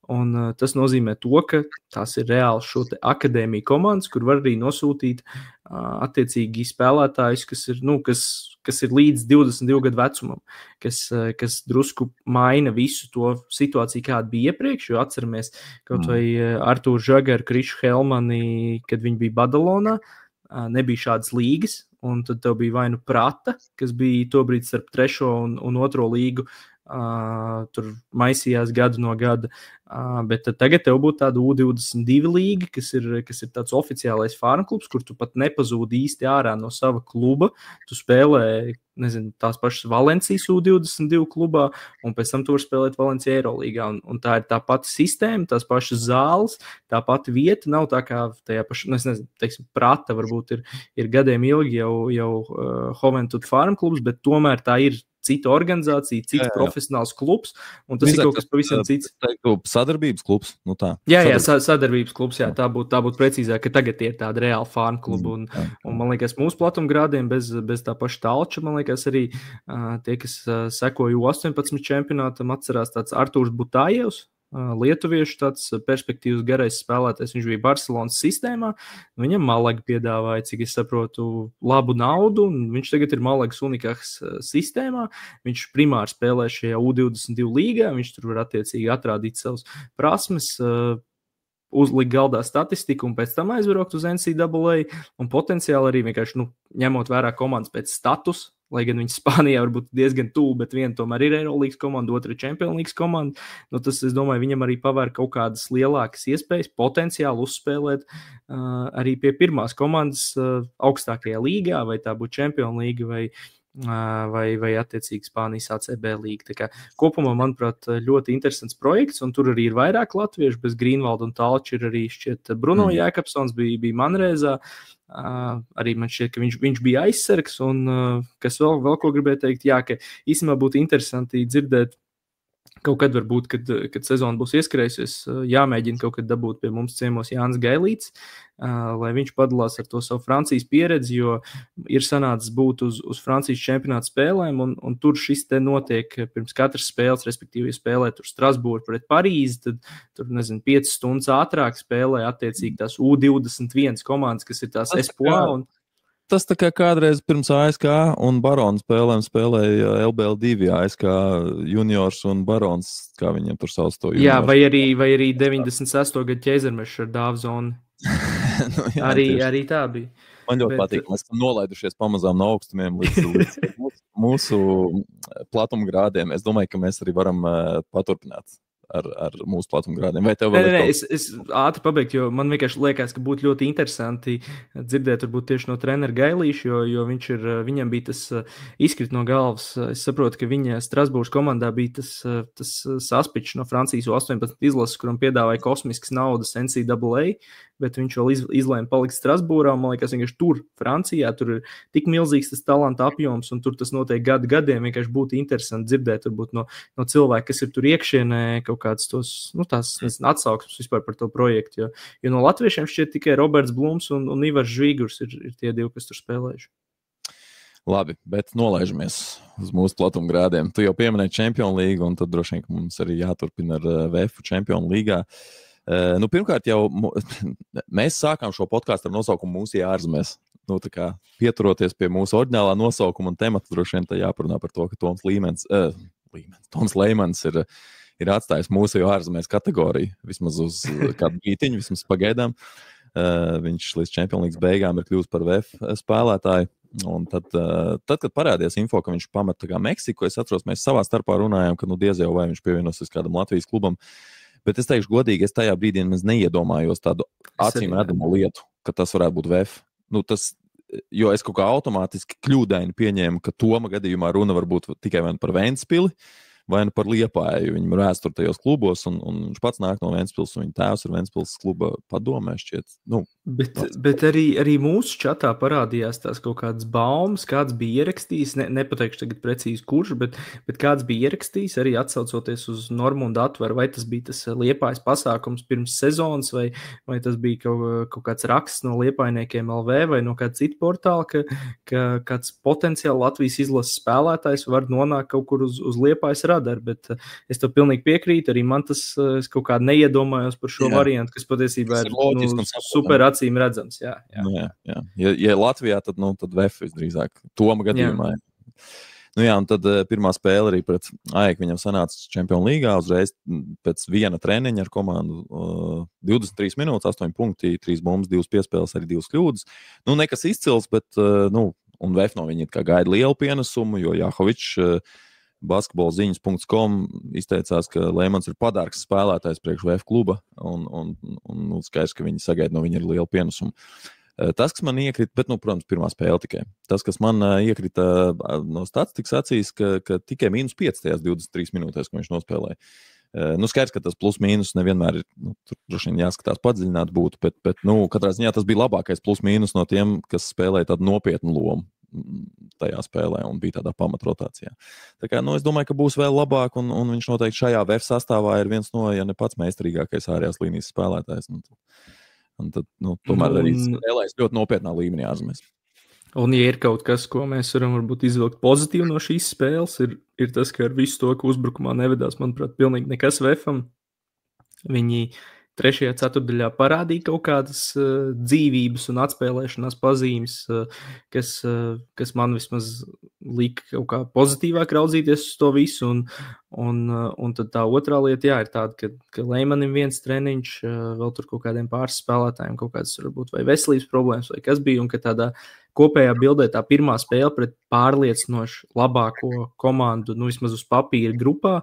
Un tas nozīmē to, ka tās ir reāli šo te akadēmiju komandas, kur var arī nosūtīt attiecīgi spēlētājus, kas ir līdz 22 gadu vecumam, kas drusku maina visu to situāciju, kāda bija iepriekš, jo atceramies kaut vai Artūru Žagaru, Krišu Helmani, kad viņi bija Badalonā, nebija šādas līgas, un tad tev bija vai nu Prata, kas bija tobrīd starp 3. un 2. līgu, tur maisījās gadu no gada. Bet tagad tev būtu tāda U22 līga, kas ir tāds oficiālais farm klubs, kur tu pat nepazūdi īsti ārā no sava kluba. Tu spēlē, nezinu, tās pašas Valencijas U22 klubā, un pēc tam tu vari spēlēt Valencija Eirolīgā. Un tā ir tā pati sistēma, tās pašas zāles, tā pati vieta, nav tā kā tajā pašā, nezinu, teiksim, Prata varbūt ir gadiem ilgi jau Juventud farm klubs, bet tomēr tā ir cita organizācija, cits profesionāls klubs, un tas ir kaut kas pavisam cits. Sadarbības klubs, nu tā. Sadarbības klubs, jā, tā būtu precīzāk, ka tagad ir tāda reāla farm kluba, un man liekas, mūsu platumgrādiem bez tā paša Talča, man liekas, arī tie, kas sekoja U18 čempionātam, atcerās tāds Artūrs Butājevs, lietuviešu tāds perspektīvas garais spēlētājs, viņš bija Barcelonas sistēmā, viņam Malaga piedāvāja, cik es saprotu, labu naudu, un viņš tagad ir Malagas Unikahs sistēmā, viņš primāri spēlē šajā U22 līgā, viņš tur var attiecīgi atrādīt savus prasmes, uzlikt galdā statistiku un pēc tam aizbraukt uz NCAA, un potenciāli arī vienkārši, ņemot vērā komandas pēc status, lai gan viņi Spānijā var būt diezgan tuvu, bet viena tomēr ir Eirolīgas komanda, otra ir Champions League komanda. Tas, es domāju, viņam arī pavēr kaut kādas lielākas iespējas potenciāli uzspēlēt arī pie pirmās komandas augstākajā līgā, vai tā būtu Champions League vai attiecīgi Spānijas ACB līga. Tā kā kopumā, manuprāt, ļoti interesants projekts, un tur arī ir vairāk latviešu, bez Grīnvalda un Talča ir arī šķiet Bruno Jēkabsons bija Manrēzā. Arī man šķiet, ka viņš bija aizsargs, un kas vēl ko gribēju teikt, jā, ka īstenībā būtu interesanti dzirdēt kaut kad varbūt, kad sezona būs ieskrējusies, jāmēģina kaut kad dabūt pie mums ciemos Jānis Gailīts, lai viņš padalās ar to savu Francijas pieredzi, jo ir sanācis būt uz Francijas čempionāta spēlēm, un tur šis te notiek pirms katras spēles, respektīvi, ja spēlē tur Strasbūru pret Parīzi, tad tur, 5 stundas ātrāk spēlē attiecīgi tās U21 komandas, kas ir tās Espoir, un tas tā kā kādreiz pirms ASK un Barons spēlēm spēlēja LBL2 ASK juniors un Barons, kā viņiem tur sauc to juniors. Jā, vai arī 96. gadu ķēzermešs ar Dāvzonu. Arī tā bija. Man ļoti patīk, mēs esam nolaidušies pamazām no augstumiem līdz mūsu platumgrādiem. Es domāju, ka mēs arī varam paturpināt ar mūsu platumgrādiem. Vai tev vēl es ātri pabeigtu, jo man vienkārši liekas, ka būtu ļoti interesanti dzirdēt varbūt tieši no trenera Gailīša, jo viņam bija tas izkrit no galvas. Es saprotu, ka viņa Strasbūras komandā bija tas saspičs no Francijas U18 izlases, kuram piedāvāja kosmiskas naudas NCAA, bet viņš vēl izlēma palikt Strasbūrā, un man liekas, vienkārši tur, Francijā, tur ir tik milzīgs tas talanta apjoms, un tur tas notiek gadiem, vienkārši būtu interesanti dzirdēt varbūt no cilvēka, kas ir tur iekšienē, kaut kāds tos, tās atsauksmes vispār par to projektu, jo no latviešiem šķiet tikai Roberts Blums un Ivars Žvīgurs ir tie divi, kas tur spēlējuši. Labi, bet nolaižamies uz mūsu platumgrādiem. Tu jau pieminēji Champions League, un tad droši vien, ka mums arī jāturpina ar VF Champions League. Pirmkārt jau mēs sākām šo podkāstu ar nosaukumu Mūsu ārzemēs. Tā kā pieturoties pie mūsu oriģinālā nosaukuma un temata, droši vien tā jāparunā par to, ka Toms Leimans ir atstājis mūsu ārzemēs kategoriju, vismaz uz kādu brītiņu, vismaz pagaidām. Viņš līdz Champions League beigām ir kļūst par VF spēlētāju. Un tad, kad parādījās info, ka viņš pamet Meksiku, es atceros, mēs savā starpā runājām, ka diez jau vai viņš pievienosies kādam Latvijas klubam. Bet es teikšu godīgi, es tajā brīdī neiedomājos tādu acīm redzamu lietu, ka tas varētu būt VF. Jo es kaut kā automātiski kļūdaini pieņēmu, ka Toma gadījumā runa var būt tikai par Ventspili vai par Liepāju. Viņam ir vēsture tajos klubos, un viņš pats nāk no Ventspils, un viņa tēvs ir Ventspils kluba padomē, šķiet. Bet arī mūsu čatā parādījās tās kaut kādas baumas, kāds bija ierakstījis, nepateikšu tagad precīzi kurš, bet kāds bija ierakstījis, arī atsaucoties uz normu un datveru, vai tas bija tas Liepājas pasākums pirms sezonas, vai tas bija kaut kāds raksts no Liepājniekiem LV vai no kāda cita portāla, ka kāds potenciāli Latvijas izlases spēlētājs var nonākt kaut kur uz Liepājas radar, bet es to pilnīgi piekrītu, arī man tas kaut kā neiedomājos par šo variantu, kas patiesībā ir super acīm redzams. Jā. Ja Latvijā, tad VF visdrīzāk Toma gadījumā. Un tad pirmā spēle arī pret AEK viņam sanāca Champions League, uzreiz pēc viena treniņa ar komandu 23 minūtes, 8 punkti, 3 bumbas, 2 piespēles, arī 2 kļūdas. Nekas izcils, bet un VF no viņa kā gaida lielu pienesumu, jo Jāhovičs basketbolziņas.com izteicās, ka Leimans ir padārgs spēlētājs priekš VF kluba, un skaidrs, ka viņi sagaida no viņa ir liela pienesuma. Tas, kas man iekrita, bet, protams, pirmā spēle tikai. Tas, kas man iekrita no statistikas acīs, ka tikai -5 tajās 23 minūtēs, ko viņš nospēlēja. Skaidrs, ka tas plus-mīnus nevienmēr ir, tur droši vien jāskatās padziļināt būtu, bet katrā ziņā tas bija labākais plus-mīnus no tiem, kas spēlēja tādu nopietnu lomu tajā spēlē un bija tādā pamatrotācijā. Tā kā, es domāju, ka būs vēl labāk, un viņš noteikti šajā VF sastāvā ir viens no, ja ne pats meistarīgākais ārējās līnijas spēlētājs. Un tad, tomēr arī spēlēs ļoti nopietnā līmenī ārzemēs. Un, ja ir kaut kas, ko mēs varam varbūt izvilkt pozitīvi no šīs spēles, ir tas, ka ar visu to, ka uzbrukumā nevedās, manuprāt, pilnīgi nekas VFam. Viņi 3. ceturtdaļā parādīja kaut kādas dzīvības un atspēlēšanās pazīmes, kas man vismaz lika kaut kā pozitīvāk raudzīties uz to visu. Un tad tā otrā lieta, ir tāda, ka Leimanim viens treniņš, vēl tur kaut kādiem pāris spēlētājiem kaut kādas varbūt vai veselības problēmas vai kas bija, un ka tādā kopējā bildē tā pirmā spēle pret pārliecinoši labāko komandu, vismaz uz papīra grupā,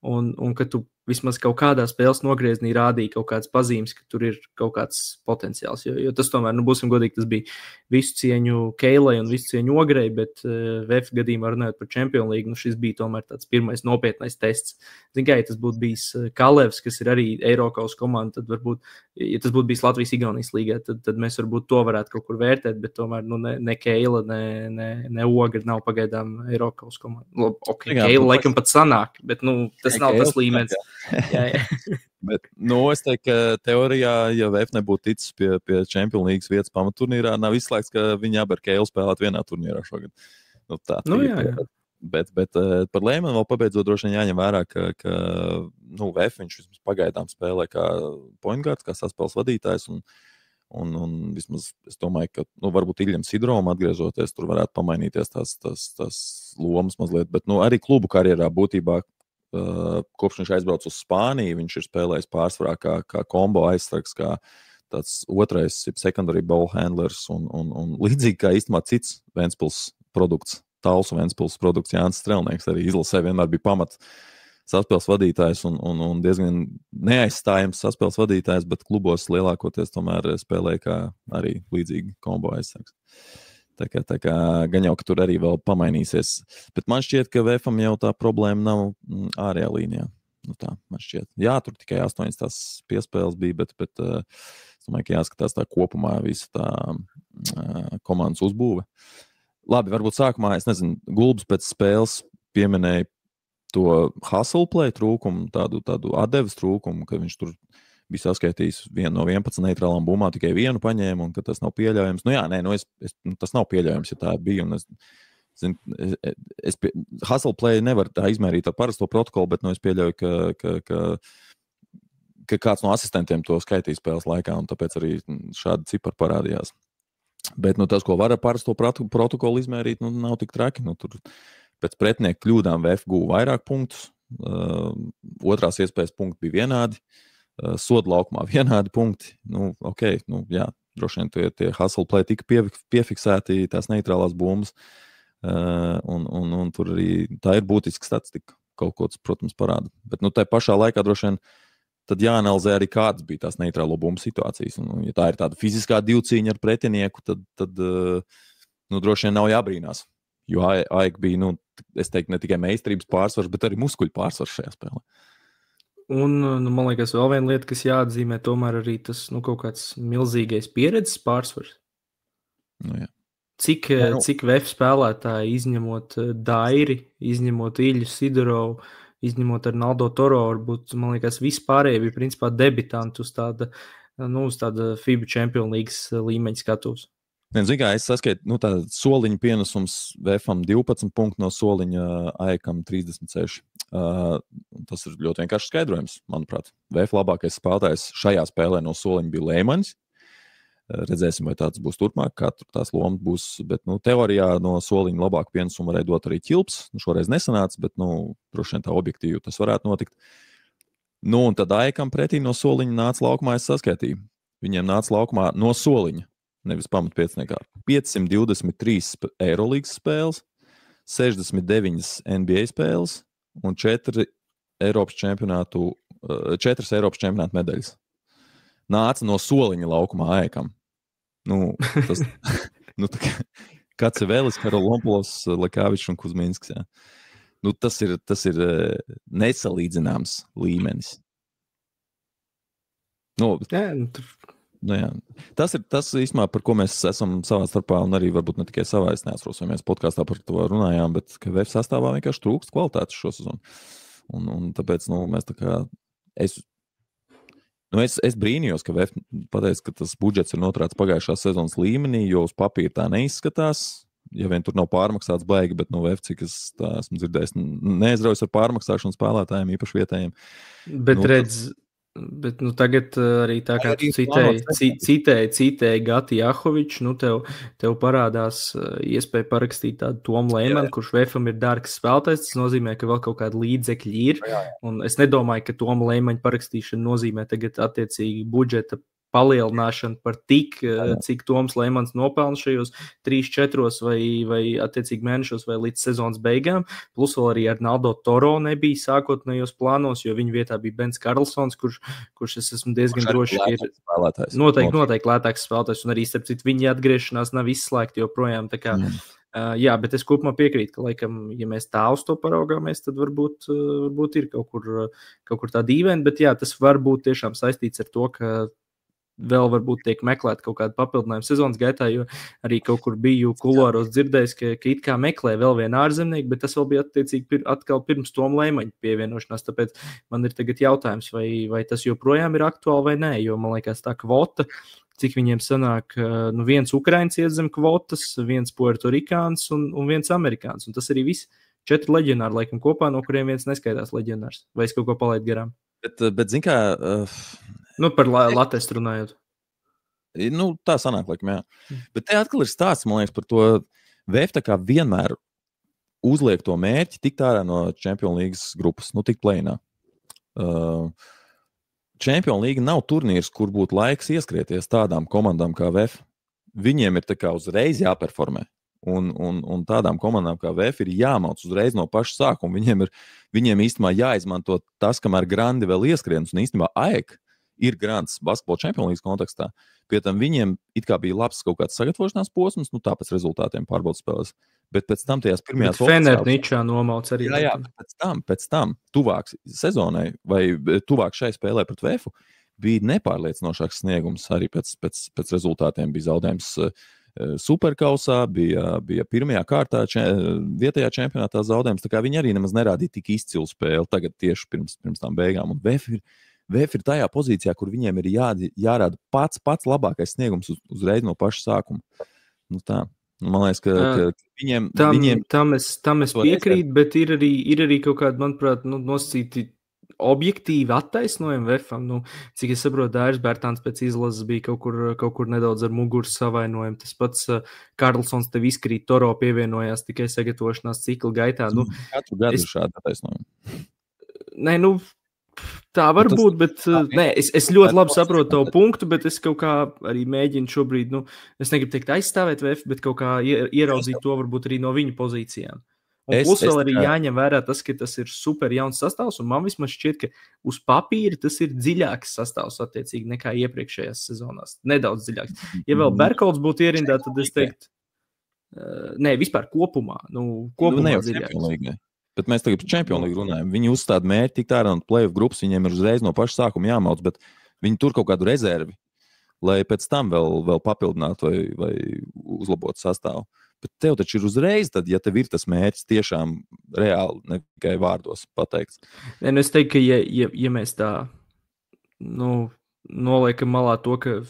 un ka tu vismaz kaut kādā spēles nogriezienī rādīja kaut kādas pazīmes, ka tur ir kaut kāds potenciāls. Jo tas tomēr, būsim godīgi, tas bija visu cieņu Keilai un visu cieņu Ogrei, bet VF gadījumā runājot par Champions League, šis bija tomēr tāds pirmais nopietnais tests. Zin kā, ja tas būtu bijis Kalevs, kas ir arī Eirokaus komanda, tad varbūt, ja tas būtu bijis Latvijas-Igaunijas līgā, tad mēs varbūt to varētu kaut kur vērtēt, bet tomēr ne Keila, ne Ogra nav pagaidām Eirokaus komanda. Ok, Keila laikam pat sanāk, bet tas nav tas līmenis. Jā. Bet, es teiktu, ka teorijā, ja VF nebūtu ticis pie Champions League vietas pamaturnīrā, nav izslēgts, ka viņi abi ar Keilu spēlētu vienā turnīrā šogad. Jā. Bet par Leimanu vēl pabeidzot droši vien jāņem vērā, ka VF viņš vismaz pagaidām spēlē kā pointguards, kā saspēles vadītājs, un vismaz es domāju, ka varbūt Iļam Sidrovam atgriežoties, tur varētu pamainīties tās lomas mazliet, bet arī klubu karjerā būtībā kopš viņš aizbrauc uz Spāniju, viņš ir spēlējis pārsvarā kā kombo aizsargs, kā tāds otrais secondary ball handlers un līdzīgi kā īstenībā cits Ventspils produkts, Talsu Ventspils produkts Jānis Strelnieks arī izlasē vienmēr bija pamat saspēles vadītājs un diezgan neaizstājams saspēles vadītājs, bet klubos lielākoties tomēr spēlēja kā arī līdzīgi kombo aizsargs. Tā kā gan jau, ka tur arī vēl pamainīsies. Bet man šķiet, ka VFam jau tā problēma nav ārējā līnijā. Tā, man šķiet. Jā, tur tikai 8 tās piespēles bija, bet es domāju, ka jāskatās tā kopumā visa tā komandas uzbūve. Labi, varbūt sākumā, es nezinu, Gulbs pēc spēles pieminēja to hustle play trūkumu, tādu atdeves trūkumu, ka viņš tur bija saskaitījis no 11 neitrālām bumbām, tikai vienu paņēma, un ka tas nav pieļaujams. Tas nav pieļaujams, ja tā bija. Hustle play nevar tā izmērīt ar parasto protokolu, bet es pieļauju, ka kāds no asistentiem to skaitīja spēles laikā, un tāpēc arī šādi cipari parādījās. Bet tas, ko var ar parasto protokolu izmērīt, nav tik traki. Tur pēc pretinieku kļūdām VF guva vairāk punktus, otrās iespējas punkti bija vienādi, soda laukumā vienādi punkti. Jā, droši vien tie hustle play tika piefiksēti, tās neitrālās bumbas, un tur arī tā ir būtiska statistika. Kaut ko tas, protams, parāda. Bet tā pašā laikā droši vien tad jāanalizē arī kādas bija tās neitrālo bumbu situācijas. Un, ja tā ir tāda fiziskā divcīņa ar pretinieku, tad droši vien nav jābrīnās. Jo AEK bija, es teiktu, ne tikai meistarības pārsvars, bet arī muskuļu pārsvars šajā spēlē. Un, man liekas, vēl viena lieta, kas jāatzīmē, tomēr arī tas, kaut kāds milzīgais pieredzes pārsvars. Jā. Cik VF spēlētāji, izņemot Dairi, izņemot Iļu Sidorovu, izņemot Arnaldo Toro, varbūt, man liekas, vispārējie bija principā debitanti uz tāda FIBA Champions League līmeņa skatus. Zini kā, es saskaitu, tā soliņa pienesums VFam 12 punktu no soliņa AEKam 36. Tas ir ļoti vienkārši skaidrojums, manuprāt. VF labākais spēlētājs šajā spēlē no soliņa bija Leimans. Redzēsim, vai tāds būs turpmāk, kā tur tās lomas būs, bet, teorijā no soliņa labāku pienesumu varēja dot arī Ķilps. Šoreiz nesanāca, bet, droši vien tā objektīvi tas varētu notikt. Un tad AEKam pretī no soliņa nāca laukumā, es saskaitīju. Viņiem nāca laukumā no soliņa. Nevis pamatpieciniekā. 523 Eirolīgas spēles, 69 NBA spēles un 4 Eiropas čempionātu medaļas. Nāca no soliņa laukumā ēkam. Tas, Kacevelis, Karolopoulos, Lekāvičs un Kuzminskis. Jā. Tas ir nesalīdzināms līmenis. Jā. Tas īstenībā, par ko mēs esam savā starpā, un arī varbūt ne tikai savā, es neatceros, vai mēs podkāstā par to runājām, bet ka VF sastāvā vienkārši trūkst kvalitātes šo sezonu. Un tāpēc, mēs tā kā... Es brīnījos, ka VF pateica, ka tas budžets ir noturēts pagājušās sezonas līmenī, jo uz papīra tā neizskatās. Ja vien tur nav pārmaksāts baigi, bet VF, cik es tā esmu dzirdējis, neaizraujas ar pārmaksāšanu spēlētājiem, īpaši vietējiem. Bet tagad arī tā kā tu citēji Gati Jahoviču, tev parādās iespēja parakstīt tādu Tomu Leimanu, kurš VFam ir dārgs spēlētājs. Tas nozīmē, ka vēl kaut kāda līdzekļi ir. Un es nedomāju, ka Tomu Leimaņa parakstīšana nozīmē tagad attiecīgi budžeta palielināšanu par tik, cik Toms Leimans nopelna šajos 3-4 vai attiecīgi mēnešos vai līdz sezonas beigām. Plus vēl arī Arnaldo Toro nebija sākotnējos plānos, jo viņa vietā bija Bens Karlsons, kurš es esmu diezgan droši ir noteikti lētāks spēlētājs, un arī starp citu viņa atgriešanās nav izslēgta joprojām. Tā kā, jā, bet es kopumā piekrītu, ka, laikam, ja mēs tā uz to paraugāmies, tad varbūt ir kaut kur tā dīvaini, bet jā, tas varbūt tiešām saistīts ar to, ka vēl varbūt tiek meklēt kaut kādu papildinājumu sezonas gaitā, jo arī kaut kur biju kuloros dzirdējis, ka it kā meklē vēl vienu ārzemnieku, bet tas vēl bija attiecīgi atkal pirms Tomu Leimaņa pievienošanās, tāpēc man ir tagad jautājums, vai tas joprojām ir aktuāli vai nē, jo man liekas tā kvota, cik viņiem sanāk, viens Ukraiņš iet zem kvotas, viens Puertorikāns un viens Amerikāns, un tas arī viss 4 leģionāri, laikam kopā, no kuriem viens neskaitās leģionārs, vai es kaut ko palaidu garām? Bet zin kā... par Latviju runājot. Tā sanāk, laikam, jā. Bet te atkal ir stāsts, man liekas, par to VF tā kā vienmēr uzliek to mērķi tikt ārā no Champions Leagues grupas, tikt play-inā. Champions League nav turnīrs, kur būtu laiks ieskrieties tādām komandām kā VF. Viņiem ir tā kā uzreiz jāperformē. Un tādām komandām kā VF ir jāmauc uzreiz no paša sākuma. Viņiem īstenībā jāizmanto tas, kamēr grandi vēl ieskrienas, un īstenībā AEK ir grants basketbola Champions League kontekstā. Pie tam viņiem it kā bija labs kaut kāds sagatavošanās posms, tāpēc rezultātiem pārbaudas spēles. Bet pēc tam tajās pirmajās Fenerničā nomauc arī. Jā, pēc tam tuvāk sezonai vai tuvāk šai spēlē pret VF bija nepārliecinošāks sniegums arī pēc rezultātiem. Bija zaudējums Superkausā, bija pirmajā kārtā vietējā čempionātā zaudējums, tā kā viņi arī nemaz nerādīja tik izcilu spēli tagad tieši pirms tām beigām. Un VF ir tajā pozīcijā, kur viņiem ir jārāda pats labākais sniegums uzreiz no paša sākuma. Tā. Man liekas, ka viņiem... Tam es piekrītu, bet ir arī kaut kādi, manuprāt, nosacīti objektīvi attaisnojumi VFam. Cik es saprotu, Dairis Bērtāns pēc izlases bija kaut kur nedaudz ar muguras savainojumu. Tas pats Karlsons tev izkrīt, Toro pievienojās tikai sagatavošanās cikla gaitā. Katru gadu ir šādi attaisnojumi. Nē, tā var būt, bet es ļoti labi saprotu tavu punktu, bet es kaut kā arī mēģinu šobrīd, es negribu teikt aizstāvēt VF, bet kaut kā ieraudzīt to varbūt arī no viņu pozīcijām. Un plus vēl arī jāņem vērā tas, ka tas ir super jauns sastāvs, un man vismaz šķiet, ka uz papīra tas ir dziļāks sastāvs attiecīgi nekā iepriekšējās sezonās. Nedaudz dziļāks. Ja vēl Berkolds būtu ierindā, tad es teiktu, vispār kopumā. Kopumā dziļāks. Bet mēs tagad par Champions League runājam. Viņi uzstāda mērķi tikt ārā no play-off grupas, viņiem ir uzreiz no paša sākuma jāmauc, bet viņi tur kaut kādu rezervi, lai pēc tam vēl papildinātu vai uzlabotu sastāvu. Bet tev taču ir uzreiz, tad, ja tev ir tas mērķis tiešām reāli, ne tikai vārdos pateikts. Es teiktu, ka ja mēs tā noliekam malā to, ka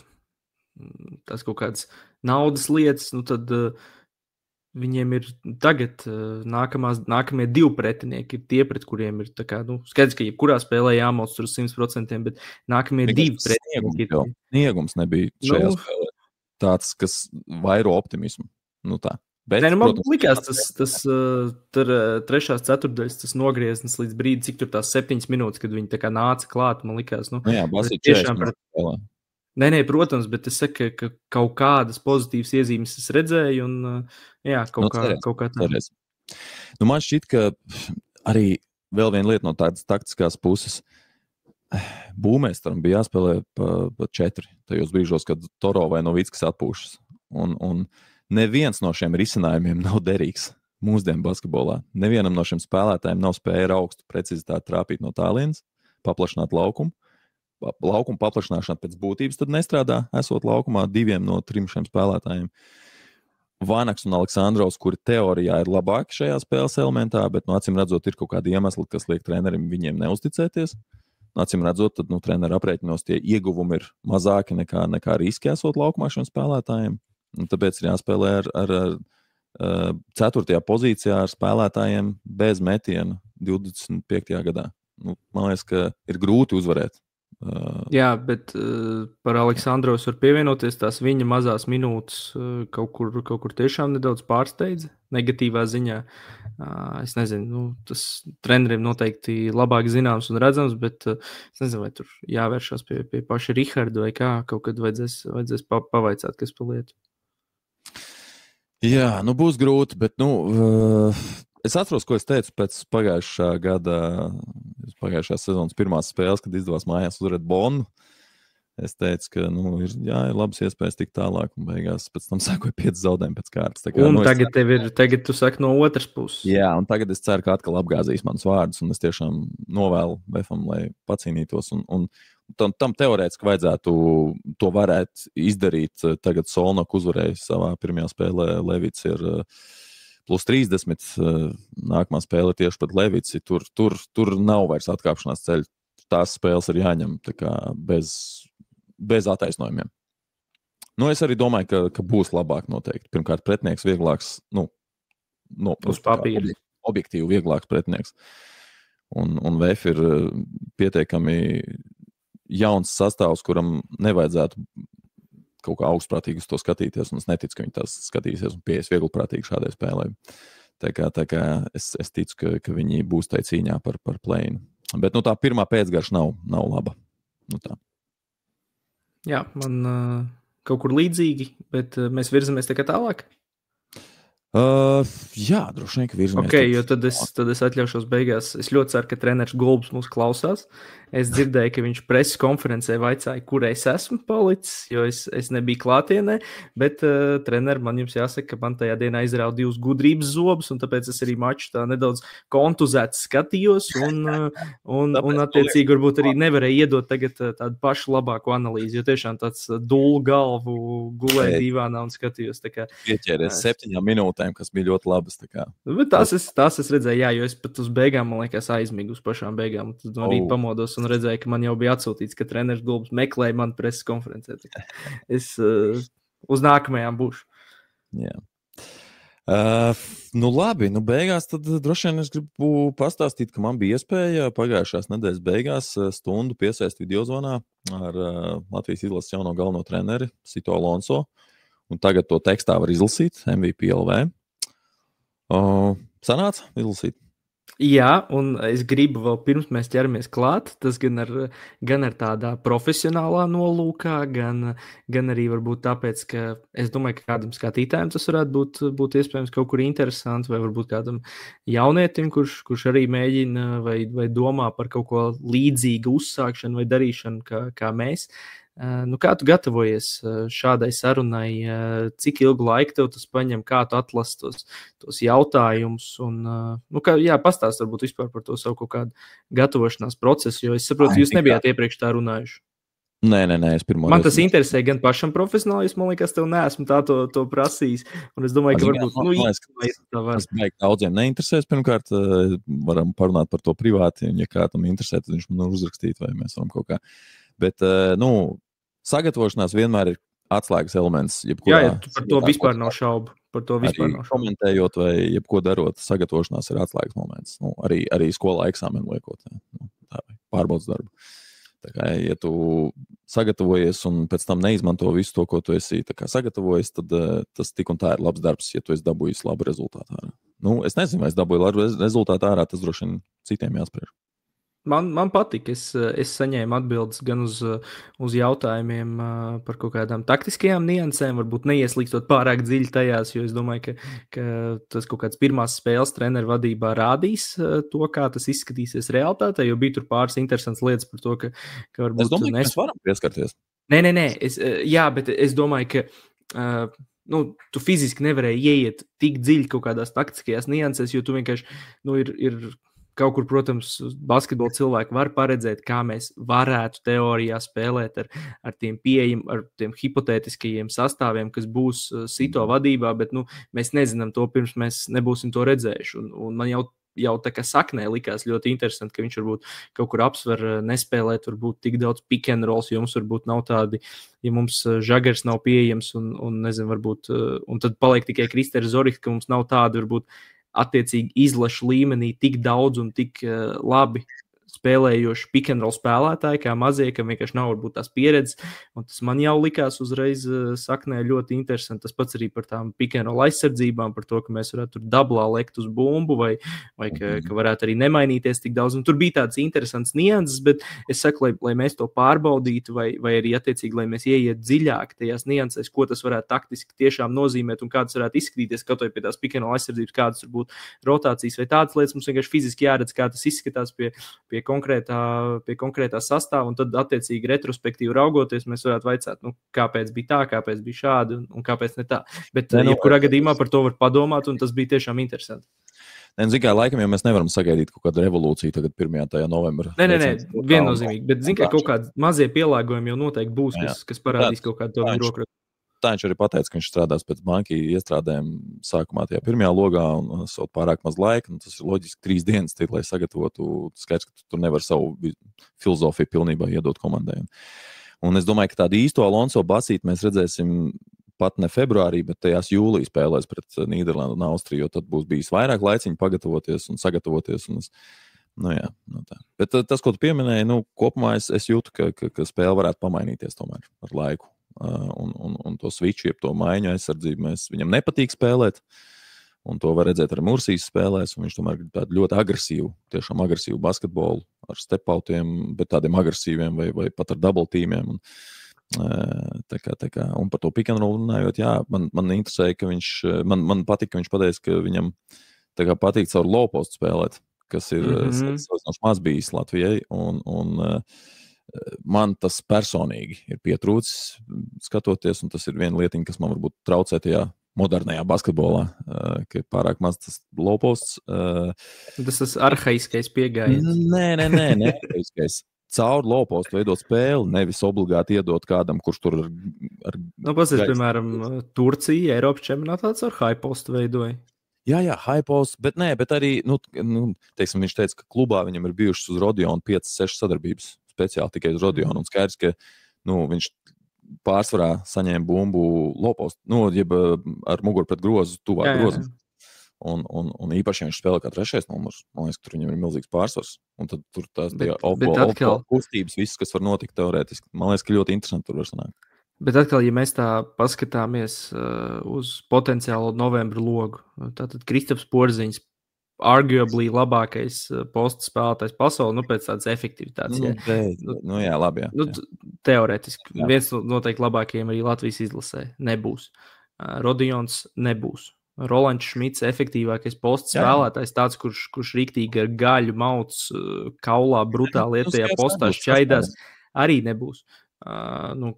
tas kaut kādas naudas lietas, tad viņiem ir tagad nākamie 2 pretinieki ir tie, pret kuriem ir tā kā, skaidrs, ka jebkurā spēlē jāmauc tur 100%, bet nākamie 2 pretinieki ir. Sniegums nebija šajā spēlē tāds, kas vairo optimismu. Tā. Bet, man likās tas tur 3. ceturtdaļas tas nogrieznis līdz brīdi, cik tur tās 7 minūtes, kad viņi tā kā nāca klāt, man likās. Tiešām protams, bet es saku, ka kaut kādas pozitīvas iezīmes es redzēju, un kaut kā tā. Nu, man šķiet, ka arī vēl viena lieta no tādas taktiskās puses. Būmēstaram bija jāspēlē pa 4 tajos brīžos, kad Toro vai Novickis atpūšas. Un neviens no šiem risinājumiem nav derīgs mūsdienu basketbolā. Nevienam no šiem spēlētājiem nav spēja ar augstu precizitāti trāpīt no tālienes, paplašināt laukumu. Laukuma paplašināšana pēc būtības tad nestrādā, esot laukumā 2 no 3 šiem spēlētājiem. Vanaks un Aleksandrovs, kuri teorijā ir labāki šajā spēles elementā, bet, acīm redzot, ir kaut kādi iemesli, kas liek trenerim viņiem neuzticēties. Acīm redzot, tad treneru aprēķinos tie ieguvumi ir mazāki nekā riski esot laukumā šiem spēlētājiem. Un tāpēc ir jāspēlē ar 4. pozīcijā ar spēlētājiem bez metiena 25. gadā. Man liekas, ka ir grūti uzvarēt. Jā, bet par Aleksandrovs var pievienoties, tās viņa mazās minūtes kaut kur tiešām nedaudz pārsteidza, negatīvā ziņā. Es nezinu, tas treneriem noteikti labāk zināms un redzams, bet es nezinu, vai tur jāvēršās pie paša Riharda vai kā, kaut kad vajadzēs pavaicāt, kas pa lietu. Jā, būs grūti, bet, es atceros, ko es teicu pēc pagājušās sezonas pirmās spēles, kad izdevās mājās uzvarēt Bonnu. Es teicu, ka ir labas iespējas tikt tālāk, un beigās pēc tam sākoja 5 zaudējumi pēc kārtas. Kā, un tagad tu saki no otras puses. Jā, un tagad es ceru, ka atkal apgāzīs manus vārdus, un es tiešām novēlu Befam, lai pacīnītos. Un tam teorētiski vajadzētu to varētu izdarīt. Tagad Solnak uzvarēja savā pirmajā spēlē, Levits ir plus 30, nākamā spēle tieši pret Levici. Tur nav vairs atkāpšanās ceļa. Tās spēles ir jāņem tā kā bez attaisnojumiem. Es arī domāju, ka būs labāk noteikti. Pirmkārt, pretinieks vieglāks, uz papīra. Objektīvi vieglāks pretinieks. Un VF ir pietiekami jauns sastāvs, kuram nevajadzētu kaut kā augstprātīgi uz to skatīties, un es neticu, ka viņi tās skatīsies un pieies vieglprātīgi šādai spēlē. Tā kā es ticu, ka viņi būs tai cīņā par play-in. Bet tā pirmā pēcgarša nav laba. Tā. Jā, man kaut kur līdzīgi, bet mēs virzamies tikai tālāk. Jā, droši vien, ka virzamies. Ok, jo tad es atļaušos beigās. Es ļoti ceru, ka treneris Gulbs mūs klausās. Es dzirdēju, ka viņš preses konferencē vaicāja, kur es esmu palicis, jo es nebiju klātienē, bet treneri, man jums jāsaka, ka man tajā dienā izrāva 2 gudrības zobus, un tāpēc es arī maču tā nedaudz kontuzēts skatījos, un attiecīgi varbūt arī nevarēju iedot tagad tādu pašu labāku analīzi, jo tiešām tāds dūlu galvu gulēju divānā un skatījos. Pieķēries 7 minūtēm, kas bija ļoti labas. Bet tās es redzēju, jā, jo es pat uz beigām, man liekas, aizmigu uz pašām beigām. Tad no rīta pamodos un redzēju, ka man jau bija atsūtīts, ka treneris Gulbs meklēja mani preses konferencē. Es uz nākamajām būšu. Jā. Labi, beigās tad droši vien es gribu pastāstīt, ka man bija iespēja pagājušās nedēļas beigās stundu piesaist videozvanā ar Latvijas izlases jauno galveno treneri Sito Alonso. Un tagad to tekstā var izlasīt MVP LV. Sanāca izlasīt? Jā, un es gribu vēl pirms mēs ķeramies klāt, tas gan ar tādā profesionālā nolūkā, gan arī varbūt tāpēc, ka es domāju, ka kādam skatītājiem tas varētu būt iespējams kaut kur interesanti, vai varbūt kādam jaunietim, kurš arī mēģina vai domā par kaut ko līdzīgu uzsākšanu vai darīšanu kā mēs. Kā tu gatavojies šādai sarunai, cik ilgu laiku tev tas paņem, kā tu atlasi tos jautājumus un, pastāst varbūt vispār par to savu kaut kādu gatavošanās procesu, jo es saprotu, jūs nebijāt iepriekš tā runājuši. Nē, es pirmo man tas interesē gan pašam profesionāli, man liekas, tev neesmu tā to prasījis, un es domāju, ka varbūt, tas baigi daudziem neinteresēs, pirmkārt, varam parunāt par to privāti, un ja kādam interesē, tad viņš man uzrakstīt, vai mēs varam kaut kā. Bet, sagatavošanās vienmēr ir atslēgas elements. Jā, par to vispār nav šaubu. Komentējot vai jebko darot, sagatavošanās ir atslēgas moments. Arī skolā eksāmenu liekot. Pārbaudas darbu. Tā kā, ja tu sagatavojies un pēc tam neizmanto visu to, ko tu esi sagatavojis, tad tas tik un tā ir labs darbs, ja tu esi dabūjis labu rezultātu ārā. Es nezinu, vai es dabūju labu rezultātu ārā, tas droši vien citiem jāspriež. Man patīk, es saņēmu atbildes gan uz jautājumiem par kaut kādām taktiskajām niansēm, varbūt neieslīgstot pārāk dziļi tajās, jo es domāju, ka tas kaut kāds pirmās spēles treneru vadībā rādīs to, kā tas izskatīsies realitātē, jo bija tur pāris interesants lietas par to, ka varbūt... Es domāju, ka mēs varam pieskarties. Nē, jā, bet es domāju, ka tu fiziski nevarēji ieiet tik dziļi kaut kādās taktiskajās niansēs, jo tu vienkārši ir kaut kur, protams, basketbola cilvēki var paredzēt, kā mēs varētu teorijā spēlēt ar tiem tiem hipotētiskajiem sastāviem, kas būs sito vadībā, bet mēs nezinām to, pirms mēs nebūsim to redzējuši. Un man jau tā kā saknē likās ļoti interesanti, ka viņš varbūt kaut kur apsver nespēlēt, varbūt tik daudz pick and rolls, jo mums varbūt nav tādi, ja mums žagars nav pieejams un nezinu, varbūt, un tad paliek tikai Kristers Zorich, ka mums nav tādi, varbūt, attiecīgi izlašu līmenī tik daudz un tik labi spēlējoši pick and roll spēlētāji, kā mazie, kam vienkārši nav varbūt tās pieredzes, un tas man jau likās uzreiz saknē ļoti interesanti. Tas pats arī par tām pick and roll aizsardzībām, par to, ka mēs varētu tur dablā lekt uz bumbu, vai ka varētu arī nemainīties tik daudz. Un tur bija tāds interesants nianses, bet es saku, lai mēs to pārbaudītu, vai arī attiecīgi, lai mēs ieiet dziļāk tajās niansēs, ko tas varētu taktiski tiešām nozīmēt un kā tas varētu izskatīties, kaut vai pie tās pick and roll aizsardzības, kādas varbūt rotācijas vai tādas lietas, mums vienkārši fiziski jāredz, kā tas izskatās pie konkrētā sastāva, un tad attiecīgi retrospektīvi raugoties, mēs varētu vaicāt, kāpēc bija tā, kāpēc bija šādi un kāpēc ne tā. Bet jebkurā gadījumā par to var padomāt, un tas bija tiešām interesanti. Zin kā, laikam jau mēs nevaram sagaidīt kaut kādu revolūciju tagad 1. novembrī. Nē, viennozīmīgi, bet zin kā kaut kādi mazie pielāgojumi jau noteikti būs, kas parādīs kaut kādu to roku. Tā viņš arī pateica, ka viņš strādās pēc banki iestrādēm sākumā tajā pirmajā logā un esot pārāk maz laika. Tas ir loģiski 3 dienas, lai sagatavotu. Skaidrs, ka tu nevar savu filozofiju pilnībā iedot komandai. Un es domāju, ka tādu īsto Alonso basīti mēs redzēsim pat ne februārī, bet tajās jūlijas spēlēs pret Nīderlandu un Austriju, jo tad būs bijis vairāk laiciņu pagatavoties un sagatavoties. Un tā. Bet tas, ko tu pieminēji, kopumā es jūtu, ka spēle varētu pamainīties tomēr ar laiku. Un to switchu, jeb to maiņu aizsardzību viņam nepatīk spēlēt, un to var redzēt arī Mursijas spēlēs, un viņš tomēr grib tādu ļoti agresīvu, tiešām agresīvu basketbolu ar step-outiem, bet tādiem agresīviem vai pat ar double teamiem. Tā kā, un par to pick and roll runājot, jā, man interesēja, ka man patīk, ka viņš pateica, ka viņam tā kā patīk caur low post spēlēt, kas ir salīdzinoši maz bijis Latvijai, un man tas personīgi ir pietrūcis skatoties, un tas ir viena lietiņa, kas man varbūt traucē tajā modernajā basketbolā, ka ir pārāk maz tas low posts. Tas arhaiskais pieejams. Nē, arhaiskais. Caur low postu veidot spēli, nevis obligāti iedot kādam, kurš tur ar pasies, piemēram, Turcija, Eiropas čempionātā ar high postu veidoja. Jā, high post, bet arī, teiksim, viņš teica, ka klubā viņam ir bijušas uz Rodionu 5-6 sadarbības. Speciāli tikai uz Rodionu, un skaidrs, ka viņš pārsvarā saņēma bumbu lopos, jeb ar muguru pret grozu, tuvāk grozam. Un īpaši, ja viņš spēlē kā 3. numurs, man liekas, tur viņam ir milzīgs pārsvars. Un tad tur tās kustības, viss, kas var notikt teorētiski, man liekas, ka ļoti interesanti tur var sanākt. Bet atkal, ja mēs tā paskatāmies uz potenciālo novembra logu, tātad Kristaps Porziņš, arguably labākais posta spēlētājs pasaulē, pēc tādas efektivitātes. Jā, labi. Jā. Teorētiski. Jā. Viens noteikti labākajiem arī Latvijas izlasē nebūs. Rodions nebūs. Rolands Šmits efektīvākais posta spēlētājs, tāds, kurš riktīgi ar gaļu mauc kaulā brutāli lietajā postā šķaidās, arī nebūs.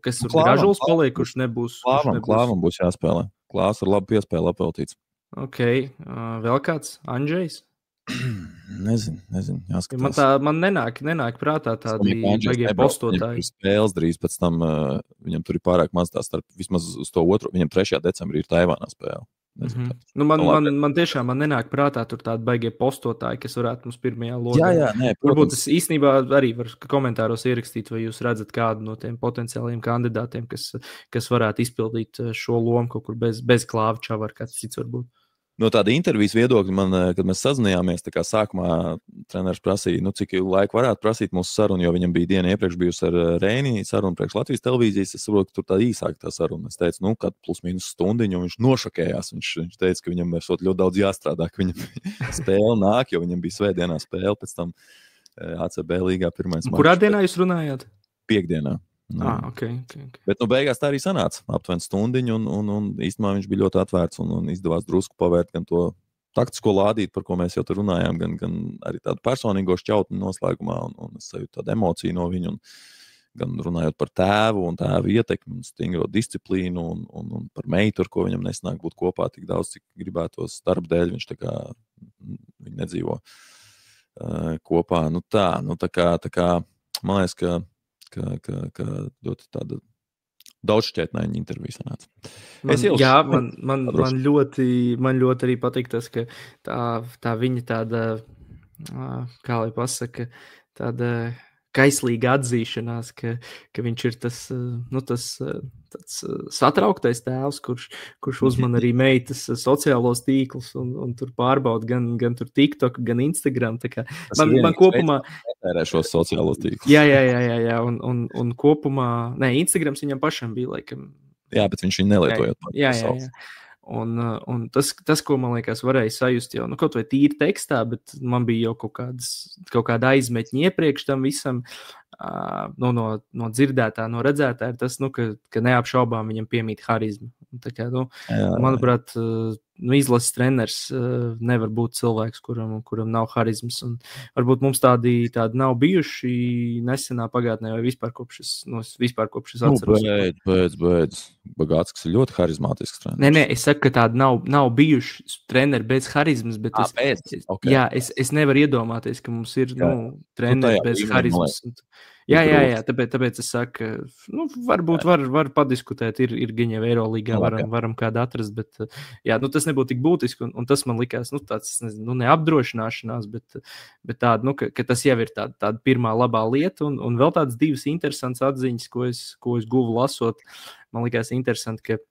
Kas tur Gražuls paliek, kurš nebūs. Klāvam būs jāspēlē. Klās ar labu piespēli apveltīts. Ok, vēl kāds? Andžejs? Nezinu, jāskatās. Man nenāk prātā tādi baigie postotāji. Spēles drīz pēc tam, viņam tur ir pārāk maz tā starp, vismaz uz to otru, viņam 3. decembrī ir Taivānā spēle. Man tiešām nenāk prātā tur tādi baigie postotāji, kas varētu mums pirmajā logā. Jā, varbūt es īstenībā arī varu komentāros ierakstīt, vai jūs redzat kādu no tiem potenciāliem kandidātiem, kas varētu izpildīt šo lomu kaut kur bez Klāva Čavara, kāds cits varbūt. No tāda intervijas viedokļa man, kad mēs sazinājāmies, tā kā sākumā treneris prasīja, cik laiku varētu prasīt mūsu sarunu, jo viņam bija diena iepriekš bijusi ar Reini sarunu priekš Latvijas televīzijas. Es saprotu, ka tur tā īsāk tā saruna. Es teicu, kad plus mīnus stundiņu, un viņš nošokējās. Viņš teica, ka viņam ir ļoti daudz jāstrādā, ka viņam spēle nāk, jo viņam bija svētdienā spēle pēc tam ACB līgā pirmais mačs. Kurā dienā jūs runājāt? Piektdienā. Okay. Bet beigās tā arī sanāca. Aptuveni stundiņu, un īstenībā viņš bija ļoti atvērts un izdevās drusku pavērt gan to taktisko lādīt, par ko mēs jau tur runājām, gan arī tādu personīgo šķautni noslēgumā, un es sajūtu tādu emociju no viņu, gan runājot par tēvu un tēvu ietekmi un stingro disciplīnu un par meitu, ar ko viņam nesanāk būt kopā tik daudz, cik gribētos darba dēļ. Viņš tā kā viņi nedzīvo kopā. Tā kā man liekas, ka ļoti tāda daudzšķietnaina intervija sanāca. Man ļoti arī patīk tas, ka tā viņa tāda, kā lai pasaka, tāda kaislīga atzīšanās, ka viņš ir tas satrauktais tēvs, kurš uzman arī meitas sociālos tīklus un tur pārbauda gan tur TikTok, gan Instagram. Tā kā man kopumā tērē šos sociālos tīklus. Jā, un kopumā, Instagrams viņam pašam bija, laikam. Jā, bet viņš viņu nelietojot. Jā. Un tas, ko man liekas, varēja sajust jau, kaut vai tīri tekstā, bet man bija jau kaut kāda aizmetņa iepriekš tam visam, no dzirdētā, no redzētā, ir tas, ka neapšaubām viņam piemīt harizma. Tā kā, manuprāt, izlases treneris nevar būt cilvēks, kuram nav harizmas, un varbūt mums tādi nav bijuši nesenā pagātnē, vai vispār kopš es atceros. Beidz. Bagāts, kas ir ļoti harizmātisks treneris. Nē, es saku, ka tādi nav bijuši treneri bez harizmas, bet es nevaru iedomāties, ka mums ir treneri bez harizmas. Jā, tāpēc es saku, varbūt var padiskutēt, ir gan jau Eirolīgā, varam kādu atrast, bet tas nebūtu tik būtiski, un tas man likās, tāds, neapdrošināšanās, bet tāda, ka tas jau ir tāda pirmā labā lieta, un vēl tādas divas interesantas atziņas, ko es guvu lasot, man likās interesanti, ka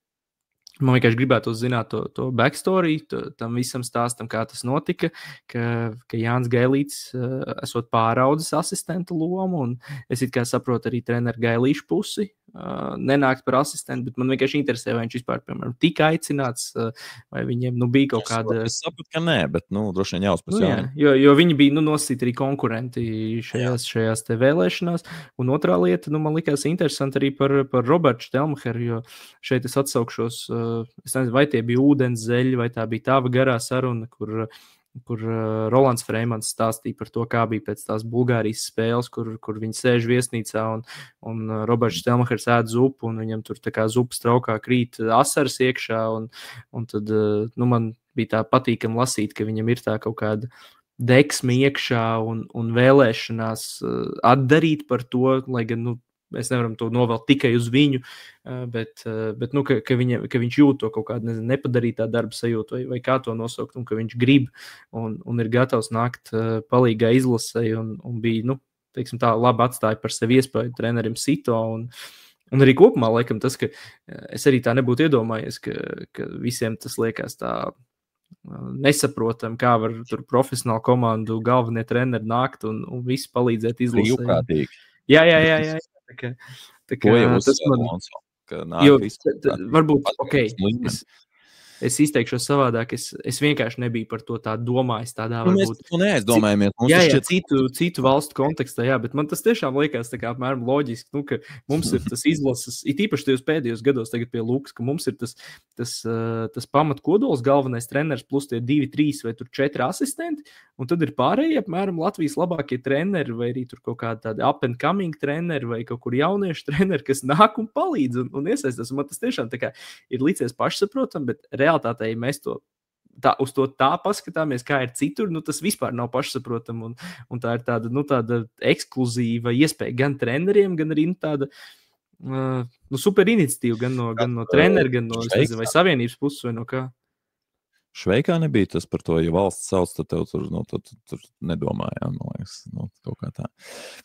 man vienkārši gribētu uzzināt to backstory, tam visam stāstam, kā tas notika, ka Jānis Gailīts esot pāraudzis asistenta lomu, un es it kā saprotu arī treneru Gailīšu pusi, nenākt par asistentu, bet man vienkārši interesē, vai viņš vispār, piemēram, tika aicināts, vai viņiem bija kaut kāda... Es saprotu, ka nē, bet, droši vien jāuzpēc jauniem. Jo viņi bija, nosīt arī konkurenti šajās te vēlēšanās, un otrā lieta, man likās interesanti arī par Robertu Štelmacheru, jo šeit es atsaukšos, es nezinu, vai tie bija ūdens zeļi, vai tā bija tava garā saruna, kur Rolands Freimans stāstīja par to, kā bija pēc tās Bulgārijas spēles, kur viņi sēž viesnīcā un Roberts Štelmachers ēd zupu, un viņam tur tā kā zupas traukā krīt asaras iekšā, un tad, man bija tā patīkami lasīt, ka viņam ir tā kaut kāda deksme iekšā un vēlēšanās atdarīt par to, lai gan, mēs nevaram to novelt tikai uz viņu, bet ka viņš jūt to kaut kādu nepadarītā darba sajūtu, vai kā to nosaukt, un ka viņš grib un ir gatavs nākt palīgā izlasei, un bija, teiksim tā, labi atstāja par sevi iespēju trenerim Sito, un arī kopumā, laikam, tas, ka es arī tā nebūtu iedomājies, ka visiem tas liekas tā nesaprotam, kā var tur profesionālu komandu galvenie treneri nākt un visi palīdzēt izlasei. Brīvprātīgi. Jā. Tā kā tas man... Varbūt, es izteikšos savādāk, es vienkārši nebiju par to tā domājis, tādā varbūt... Mēs neaizdomājamies. Citu valstu kontekstā, jā, bet man tas tiešām liekas tā kā apmēram loģiski, ka mums ir tas izlases, it īpaši tajos pēdējos gados tagad pie Lukas, ka mums ir tas pamatkodols, galvenais treneris plus tie 2, 3 vai tur 4 asistenti, un tad ir pārējie apmēram Latvijas labākie treneri, vai arī tur kaut kādi tādi up and coming treneri, vai kaut kur jauniešu treneri, kas nāk un palīdz un iesaistās, un man tas tiešām tā kā ir līdzies pašsaprotam, bet realitātē, ja mēs uz to tā paskatāmies, kā ir citur, tas vispār nav pašsaprotam, un tā ir tāda ekskluzīva iespēja gan treneriem, gan arī tāda super iniciatīva, gan no treneri, gan no vai savienības puses, vai no kā. Šveikā nebija tas par to, ja valsts sauc, tad tev tur nedomājām, man liekas, kaut kā tā.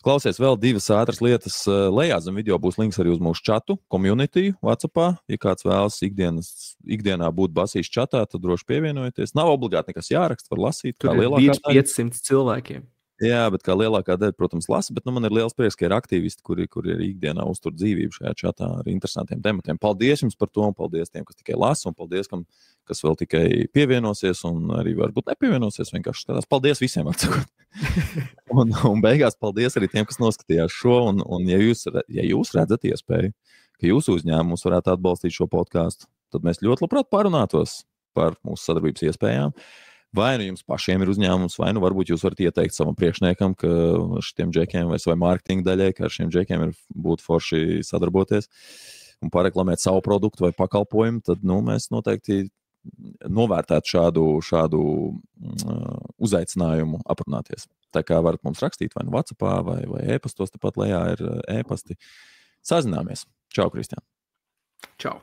Klausies, vēl 2 ātras lietas. Lejā zem video būs links arī uz mūsu čatu, community, WhatsAppā. Ja kāds vēlas ikdienā būt basīs čatā, tad droši pievienojieties. Nav obligāti nekas jāraksta, var lasīt. Tur ir 500 cilvēkiem. Jā, bet kā lielākā daļa, protams, lasa, bet man ir liels prieks, ka ir aktīvisti, kuri ir ikdienā uztur dzīvību šajā čatā ar interesantiem tematiem. Paldies jums par to, un paldies tiem, kas tikai lasa, un paldies, kas vēl tikai pievienosies, un arī varbūt nepievienosies, vienkārši skatās. Paldies visiem, atsakot. un beigās paldies arī tiem, kas noskatījās šo, un ja jūs redzat iespēju, ka jūsu uzņēmums varētu atbalstīt šo podcastu, tad mēs ļoti labprāt parunātos par mūsu sadarbības iespējām. Vai nu jums pašiem ir uzņēmums, vai nu varbūt jūs varat ieteikt savam priekšniekam, ka šitiem džekiem vai marketinga daļai, ka ar šiem džekiem būtu forši sadarboties un pareklamēt savu produktu vai pakalpojumu, tad mēs noteikti novērtētu šādu uzaicinājumu aprunāties. Tā kā varat mums rakstīt vai nu WhatsAppā vai e-pastos, tepat lejā ir e-pasti. Sazināmies. Čau, Kristiān. Čau.